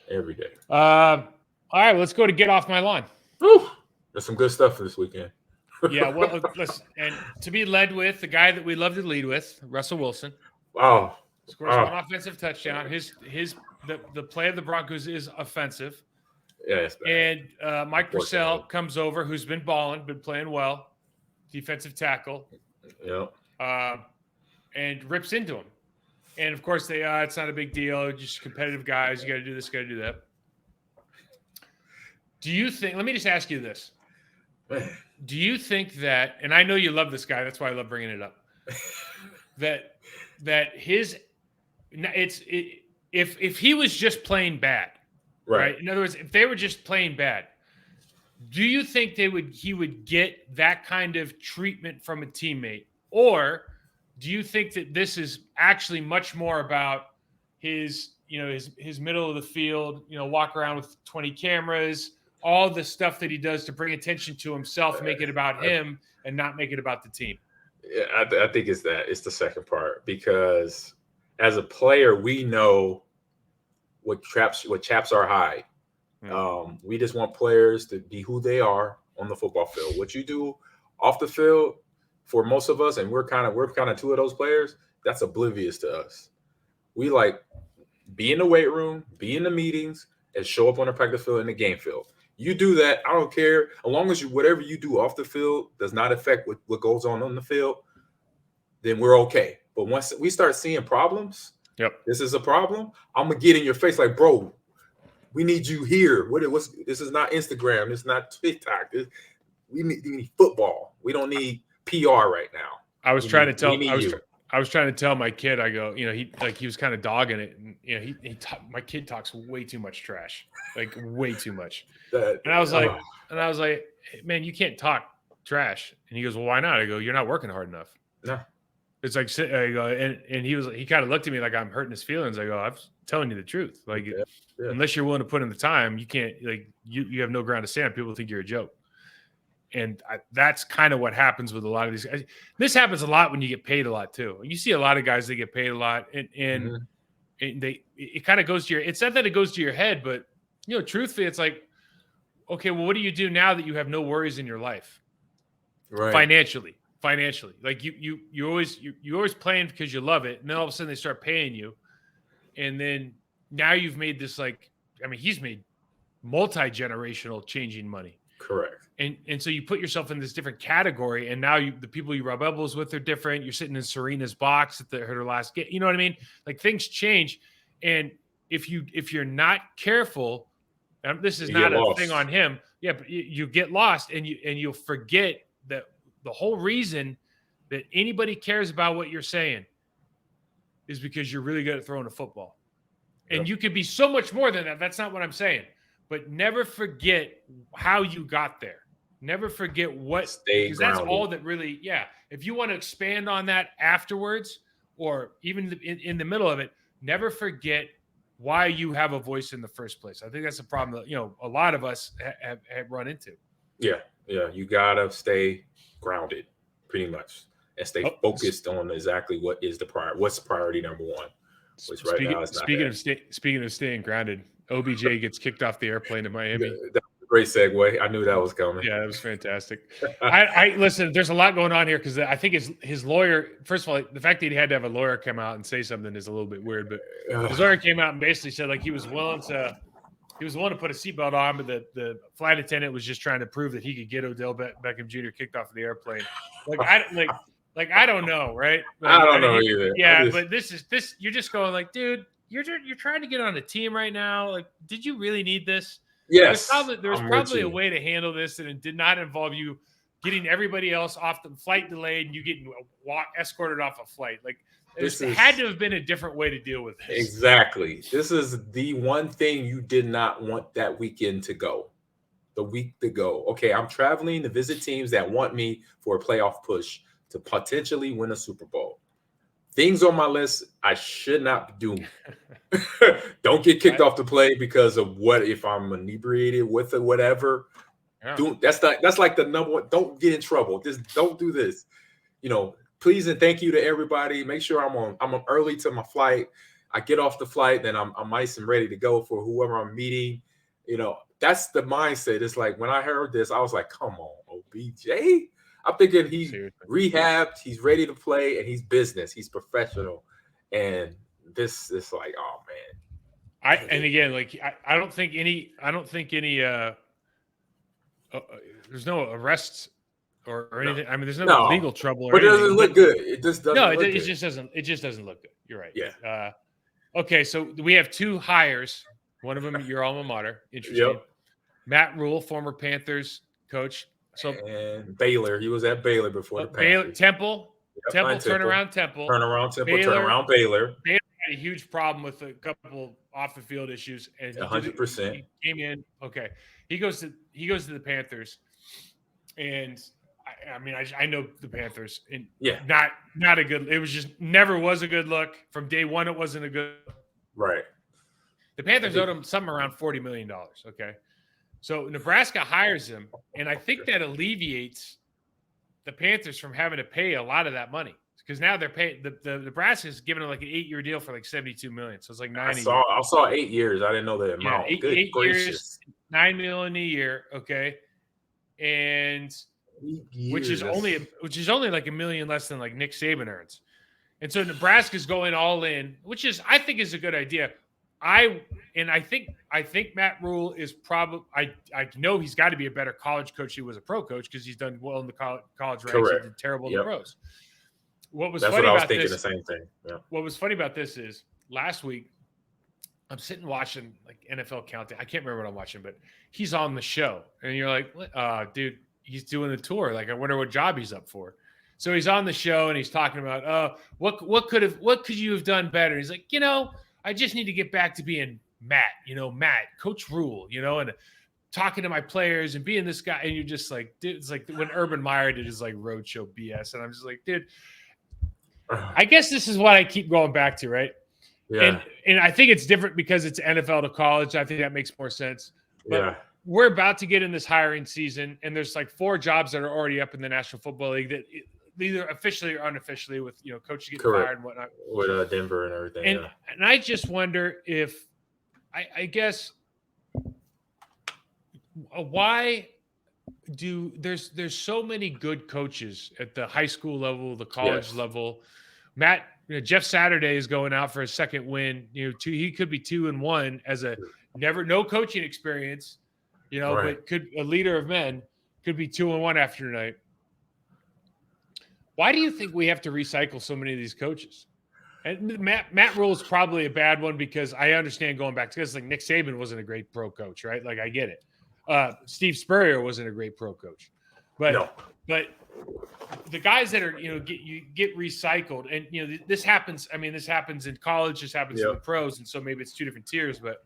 Every day. All right, let's go to Get Off My Lawn. Whew. There's some good stuff for this weekend. Yeah, well, listen, and to be led with the guy that we love to lead with, Russell Wilson. Wow. Scores 1 offensive touchdown. The play of the Broncos is offensive. Yeah, it's bad. And Mike Purcell comes over, who's been balling, been playing well, defensive tackle. Yep. And rips into him. And of course, it's not a big deal. Just competitive guys. You got to do this, got to do that. Do you think? Let me just ask you this: do you think that? And I know you love this guy. That's why I love bringing it up. that his if he was just playing bad, right? In other words, if they were just playing bad, do you think he would get that kind of treatment from a teammate, or do you think that this is actually much more about his middle of the field, walk around with 20 cameras, all the stuff that he does to bring attention to himself, make it about him and not make it about the team? Yeah, I think it's that. It's the second part, because as a player, we know what chaps are high. We just want players to be who they are on the football field. What you do off the field, for most of us, and we're kind of two of those players, that's oblivious to us. We like be in the weight room, be in the meetings, and show up on the practice field and the game field. You do that, I don't care. As long as whatever you do off the field does not affect what goes on the field, then we're okay. But once we start seeing problems, this is a problem, I'm going to get in your face like, bro, we need you here. This is not Instagram. It's not TikTok. We need football. We don't need PR right now. I was trying to tell my kid, I go, he was kind of dogging it, and my kid talks way too much trash, like way too much. And I was like, hey, man, you can't talk trash. And he goes, well, why not? I go, you're not working hard enough. No. It's like, I go, and he kind of looked at me like I'm hurting his feelings. I go, I'm telling you the truth. Like, unless you're willing to put in the time, you can't, like, you have no ground to stand. People think you're a joke. And that's kind of what happens with a lot of these guys. This happens a lot when you get paid a lot too. You see a lot of guys that get paid a lot, and it kind of goes to it's not that it goes to your head, but truthfully, it's like, okay, well, what do you do now that you have no worries in your life, right? Financially, like you always playing because you love it, and then all of a sudden they start paying you, and then now you've made this, like, I mean, he's made multi-generational changing money. Correct. And so you put yourself in this different category, and now the people you rub elbows with are different. You're sitting in Serena's box at her last game. You know what I mean? Like, things change, and if you're not careful, this is not a thing on him. Yeah, but you get lost, and you'll forget that the whole reason that anybody cares about what you're saying is because you're really good at throwing a football, and you could be so much more than that. That's not what I'm saying. But never forget how you got there. Never forget because that's all that really, if you want to expand on that afterwards, or even in the middle of it, never forget why you have a voice in the first place. I think that's a problem that, a lot of us have run into. Yeah. You got to stay grounded, pretty much, and stay focused on exactly what's priority number one, which right now is not. Speaking of staying grounded, OBJ gets kicked off the airplane to Miami. That's a great segue. I knew that was coming. Yeah, that was fantastic. I listen, there's a lot going on here, because I think his lawyer, first of all, the fact that he had to have a lawyer come out and say something is a little bit weird, but his lawyer came out and basically said, like, he was willing to put a seatbelt on, but the flight attendant was just trying to prove that he could get Odell Beckham Jr. kicked off the airplane. I don't know, right? Like, I don't know either. Yeah, but this you're just going like, dude, you're trying to get on a team right now. Like, did you really need this? Yes. There was probably a way to handle this, and it did not involve you getting everybody else off the flight delayed and you getting escorted off a flight. Like, had to have been a different way to deal with this. Exactly. This is the one thing you did not want that weekend to go. The week to go. Okay, I'm traveling to visit teams that want me for a playoff push to potentially win a Super Bowl. Things on my list I should not be doing. Don't get kicked off the plane because of what if I'm inebriated with it, whatever. Yeah. That's like the number one. Don't get in trouble. Just don't do this. Please and thank you to everybody. Make sure I'm early to my flight. I get off the flight, then I'm nice and ready to go for whoever I'm meeting. That's the mindset. It's like when I heard this, I was like, come on, OBJ. I'm thinking he's rehabbed, he's ready to play, and he's business. He's professional. And this is like, oh, man. And again, like I don't think any there's no arrests or anything. I mean, there's no legal trouble or but it anything. doesn't look good. It just doesn't. No, look it good. just doesn't. It just doesn't look good. You're right. Yeah. Okay, so we have 2 hires. One of them, your alma mater. Interesting. Yep. Matt Rule, former Panthers coach. So and Baylor, he was at Baylor before the Panthers. Temple, Yep, Temple, turnaround Temple. Turnaround Baylor. Baylor had a huge problem with a couple off the field issues, and 100%. He came in. Okay, he goes to the Panthers, and I mean I know the Panthers, and not a good. It was just never was a good look from day one. It wasn't a good. Right. The Panthers owed him something around $40 million. Okay, so Nebraska hires him, and I think that alleviates the Panthers from having to pay a lot of that money. Because now they're paying the Nebraska's giving him like an 8-year deal for like $72 million. So it's like 9 a year. I saw 8 years. I didn't know the amount. Yeah, eight years, $9 million a year. Okay, and which is only like $1 million less than like Nick Saban earns. And so Nebraska's going all in, which is I think is a good idea. I think Matt Rule is probably I know he's got to be a better college coach than he was a pro coach because he's done well in the college ranks and did terrible in the pros. That's what I was thinking. The same thing. Yeah. What was funny about this is last week I'm sitting watching like NFL Countdown. I can't remember what I'm watching, but he's on the show, and you're like, dude, he's doing the tour. Like, I wonder what job he's up for. So he's on the show and he's talking about, what could you have done better? He's like, I just need to get back to being Matt, Coach Rule, and talking to my players and being this guy. And you're just like, dude, it's like when Urban Meyer did his like roadshow BS, and I'm just like, dude. I guess this is what I keep going back to, right? Yeah. And I think it's different because it's NFL to college. I think that makes more sense. But we're about to get in this hiring season, and there's like 4 jobs that are already up in the National Football League that either officially or unofficially with coaches getting fired and whatnot. With Denver and everything. And I just wonder if I guess why there's so many good coaches at the high school level, the college level. Jeff Saturday is going out for a second win. He could be 2-1 as no coaching experience, but could a leader of men could be 2-1 after tonight. Why do you think we have to recycle so many of these coaches? And Matt Rule is probably a bad one because I understand going back to this. Like Nick Saban wasn't a great pro coach, right? Like I get it. Steve Spurrier wasn't a great pro coach, but the guys that are get recycled, and this happens. I mean, this happens in college. This happens in the pros, and so maybe it's 2 different tiers. But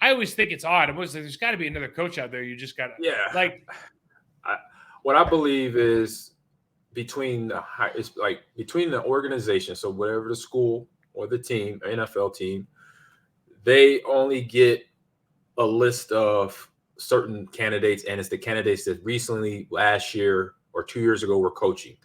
I always think it's odd. I'm always like, there's got to be another coach out there. You just got to what I believe is between the organization. So whatever the school or the team, NFL team, they only get a list of certain candidates, and it's the candidates that recently last year or 2 years ago were coaching,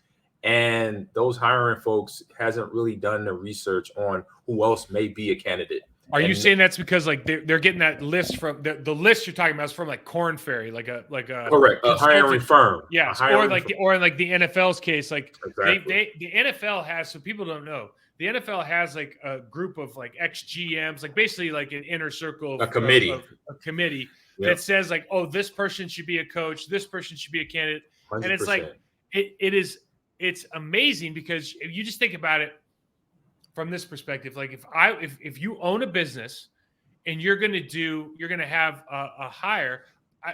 and those hiring folks hasn't really done the research on who else may be a candidate. Are you saying that's because like they're getting that list from the list you're talking about is from like Korn Ferry, like a correct a hiring firm? Yes, or in like the NFL's case, like the NFL has, so people don't know, the NFL has like a group of like ex-GMs, like basically like an inner circle of a committee. A committee that says like, oh, this person should be a coach, this person should be a candidate. 100%. And it's like it's amazing because if you just think about it from this perspective, like if you own a business and you're going to have a hire,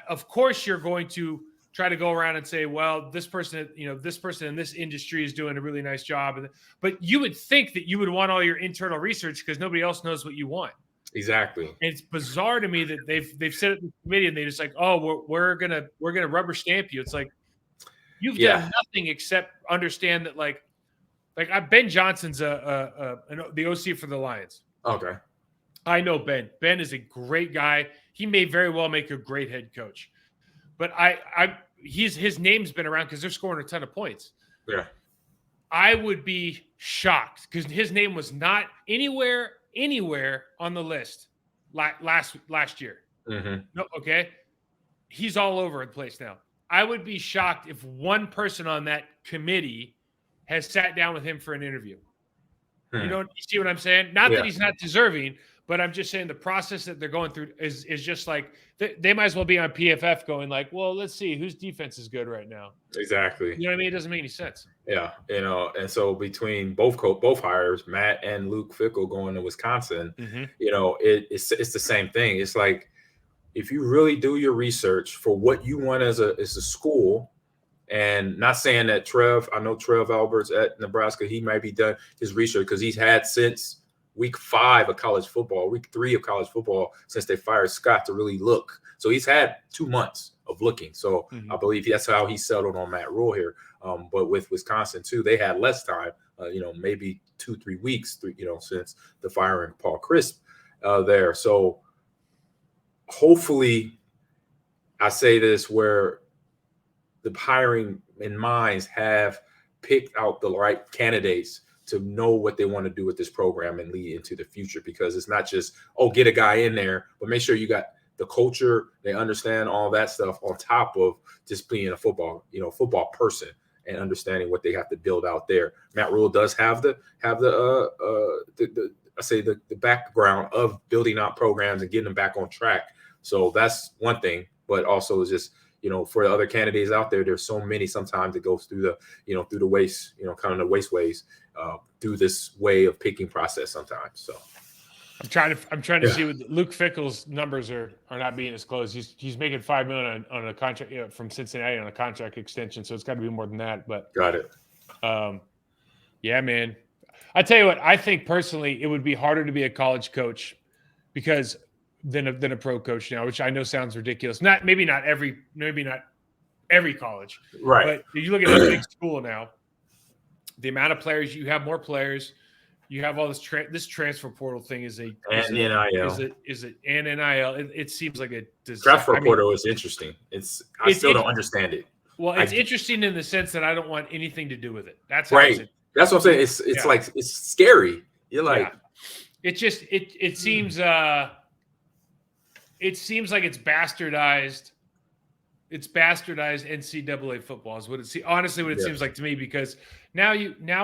of course you're going to try to go around and say, well, this person in this industry is doing a really nice job. But you would think that you would want all your internal research because nobody else knows what you want. Exactly. And it's bizarre to me that they've set up the committee and they just like, oh, we're gonna rubber stamp you. It's like you've done nothing except understand that like Ben Johnson's the OC for the Lions. Okay. I know Ben. Ben is a great guy. He may very well make a great head coach. But his name's been around because they're scoring a ton of points. Yeah. I would be shocked because his name was not anywhere on the list last year. Mm-hmm. No, okay. He's all over the place now. I would be shocked if one person on that committee has sat down with him for an interview. You see what I'm saying? Not that he's not deserving, But I'm just saying the process that they're going through is just like they might as well be on PFF going like, well, let's see whose defense is good right now. Exactly. You know what I mean? It doesn't make any sense. Yeah, and so between both hires, Matt and Luke Fickell going to Wisconsin, it's the same thing. It's like if you really do your research for what you want as a school, and not saying that I know Trev Alberts at Nebraska, he might be done his research because he's had since week 5 of college football, week 3 of college football since they fired Scott to really look. So he's had 2 months of looking. So I believe that's how he settled on Matt Rule here. But with Wisconsin too, they had less time, maybe 2-3 weeks, since the firing of Paul Crisp there. So hopefully, I say this where the hiring in minds have picked out the right candidates to know what they want to do with this program and lead into the future, because it's not just, get a guy in there, but make sure you got the culture, they understand all that stuff on top of just being a football person and understanding what they have to build out there. Matt Rule does have the background of building out programs and getting them back on track. So that's one thing, but also just, for the other candidates out there, there's so many sometimes that goes through through the waste, kind of the wasteways, through this way of picking process sometimes. So I'm trying to see what Luke Fickell's numbers are not being disclosed. He's making $5 million on a contract from Cincinnati on a contract extension, so it's got to be more than that. But got it. Yeah, man. I tell you what, I think personally it would be harder to be a college coach because than a pro coach now, which I know sounds ridiculous. Maybe not every college, right? But you look at a big school now, the amount of players you have, more players. You have all this this transfer portal thing is NIL. It seems like a transfer portal is interesting. I still don't understand it. Well, it's interesting in the sense that I don't want anything to do with it. That's right. That's what I'm saying. It's like it's scary. You're like, it just it seems like it's bastardized. It's bastardized NCAA football is what it seems like to me, because now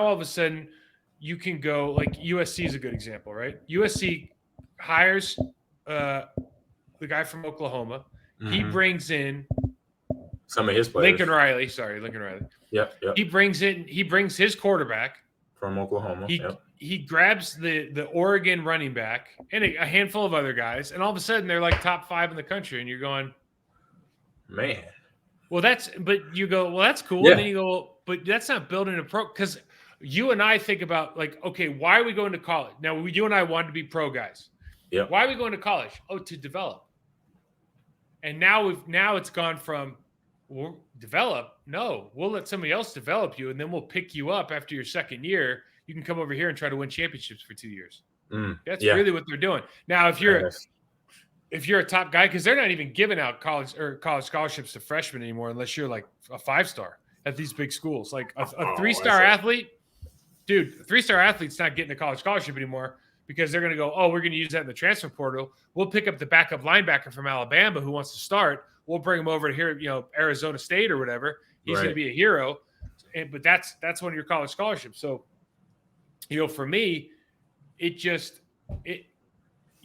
all of a sudden you can go like USC is a good example, right? USC hires the guy from Oklahoma. Mm-hmm. He brings in some of his players. Lincoln Riley. Yep. He brings his quarterback from Oklahoma. He grabs the Oregon running back and a handful of other guys, and all of a sudden they're like top 5 in the country, and you're going, man. Well, that's cool. Yeah. And then you go, but that's not building a pro, because you and I think about like, okay, why are we going to college? Now, you and I wanted to be pro guys. Yeah. Why are we going to college? Oh, to develop. And now it's gone from develop. No, we'll let somebody else develop you, and then we'll pick you up after your second year. You can come over here and try to win championships for 2 years. That's really what they're doing. Now, if you're a top guy, because they're not even giving out college scholarships to freshmen anymore, unless you're like a 5-star at these big schools. Like a 3-star athlete, dude, a 3-star athlete's not getting a college scholarship anymore, because they're going to go, we're going to use that in the transfer portal. We'll pick up the backup linebacker from Alabama who wants to start. We'll bring him over to here, Arizona State or whatever. He's going to be a hero. But that's one of your college scholarships. So, for me,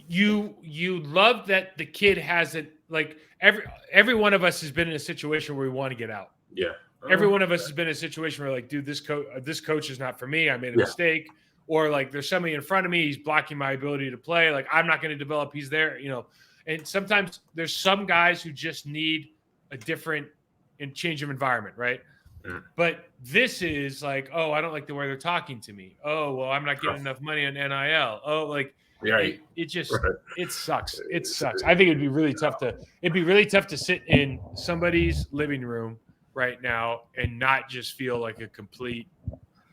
you love that the kid has it. Like every one of us has been in a situation where we want to get out. Yeah. Every one of us has been in a situation where like, dude, this coach is not for me. I made a mistake. Or like there's somebody in front of me, he's blocking my ability to play. Like I'm not going to develop. He's there, And sometimes there's some guys who just need a different and change of environment, right? Mm. But this is like, I don't like the way they're talking to me. Oh, well, I'm not getting enough money on NIL. Oh, like it just it sucks. It sucks. I think it'd be really tough to sit in somebody's living room right now and not just feel like a complete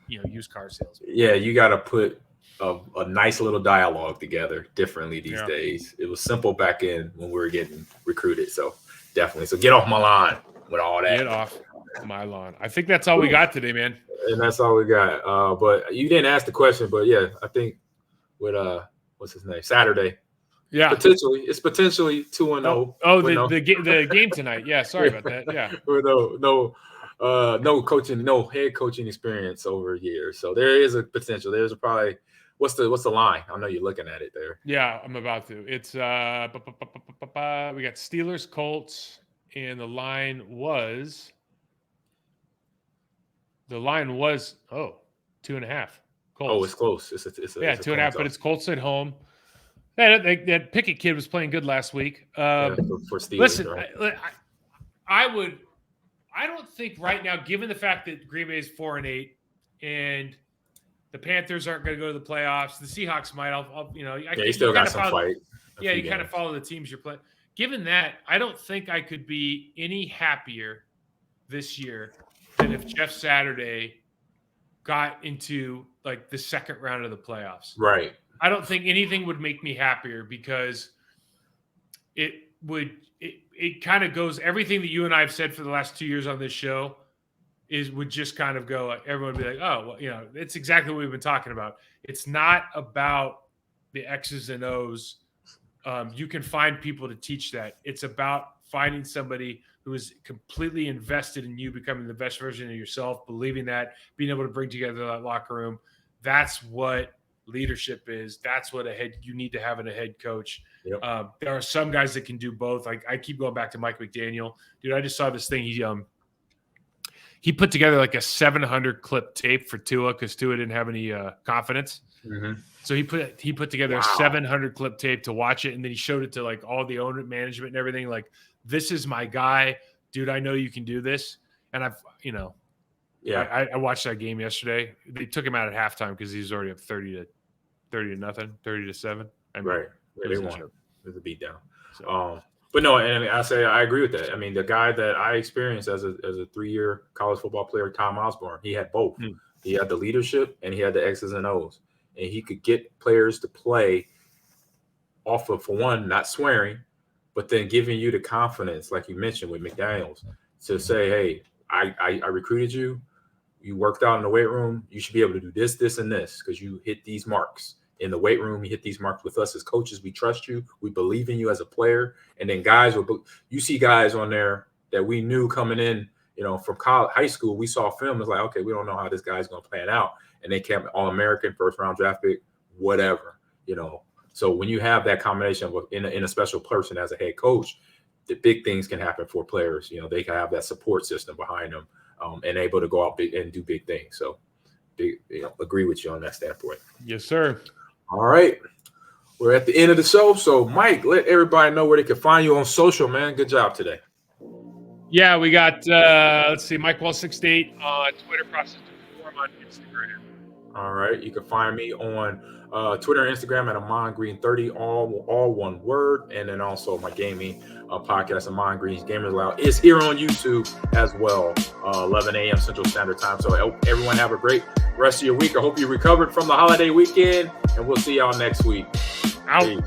used car salesman. Yeah, you got to put a nice little dialogue together differently these days. It was simple back in when we were getting recruited. So definitely. So get off my lawn with all that. Get off my lawn. I think that's all we got today, man. And that's all we got. But you didn't ask the question, but yeah, I think with what's his name? Saturday. Yeah. It's potentially 2-0. The game tonight. Yeah, sorry about that. Yeah. No coaching, no head coaching experience over years. So there is a potential. There's probably What's the line? I know you're looking at it there. Yeah, I'm about to. It's we got Steelers, Colts, and the line was 2.5. Colts. Oh, it's close. It's 2.5, but it's Colts at home. That Pickett kid was playing good last week. for Steelers, Listen, right? I don't think right now, given the fact that Green Bay is 4-8 and the Panthers aren't going to go to the playoffs, the Seahawks might. You still got some fight. Yeah, you kind of follow the teams you're playing. Given that, I don't think I could be any happier this year than if Jeff Saturday got into like the second round of the playoffs. Right. I don't think anything would make me happier because it kind of goes, everything that you and I have said for the last 2 years on this show would just kind of go, like, everyone would be like, oh, well, it's exactly what we've been talking about. It's not about the X's and O's. You can find people to teach that. It's about finding somebody who is completely invested in you becoming the best version of yourself, believing that, being able to bring together that locker room. That's what leadership is. That's what you need to have in a head coach. Yep. There are some guys that can do both. Like, I keep going back to Mike McDaniel. Dude, I just saw this thing. He put together like a 700 clip tape for Tua because Tua didn't have any confidence. Mm-hmm. So he put together a 700 clip tape to watch it, and then he showed it to like all the owner management and everything. Like, this is my guy, dude. I know you can do this. And I watched that game yesterday. They took him out at halftime because he was already up 30 to nothing, 30-7. Right. They won. It was a beatdown. So. But no, and I agree with that. I mean, the guy that I experienced as a 3-year college football player, Tom Osborne, he had both. He had the leadership and he had the X's and O's. And he could get players to play off of, for one, not swearing, but then giving you the confidence, like you mentioned with McDaniels, to say, hey, I recruited you. You worked out in the weight room. You should be able to do this, this, and this because you hit these marks. In the weight room, you hit these marks with us as coaches. We trust you. We believe in you as a player. And then you see guys on there that we knew coming in, from high school. We saw film. It's like, okay, we don't know how this guy's going to plan out. And they came All-American, first-round draft pick, whatever, So when you have that combination of in a special person as a head coach, the big things can happen for players. They can have that support system behind them and able to go out big and do big things. So, agree with you on that standpoint. Yes, sir. All right. We're at the end of the show. So, Mike, let everybody know where they can find you on social, man. Good job today. Yeah, we got, let's see, Mike Wall 68 on Twitter, Process Forum on Instagram. All right. You can find me on Twitter and Instagram at Ahman Green 30, all one word. And then also my gaming podcast, Ahman Green's Gamers Loud, is here on YouTube as well, 11 a.m. Central Standard Time. So I hope everyone have a great rest of your week. I hope you recovered from the holiday weekend, and we'll see y'all next week. Out. Peace.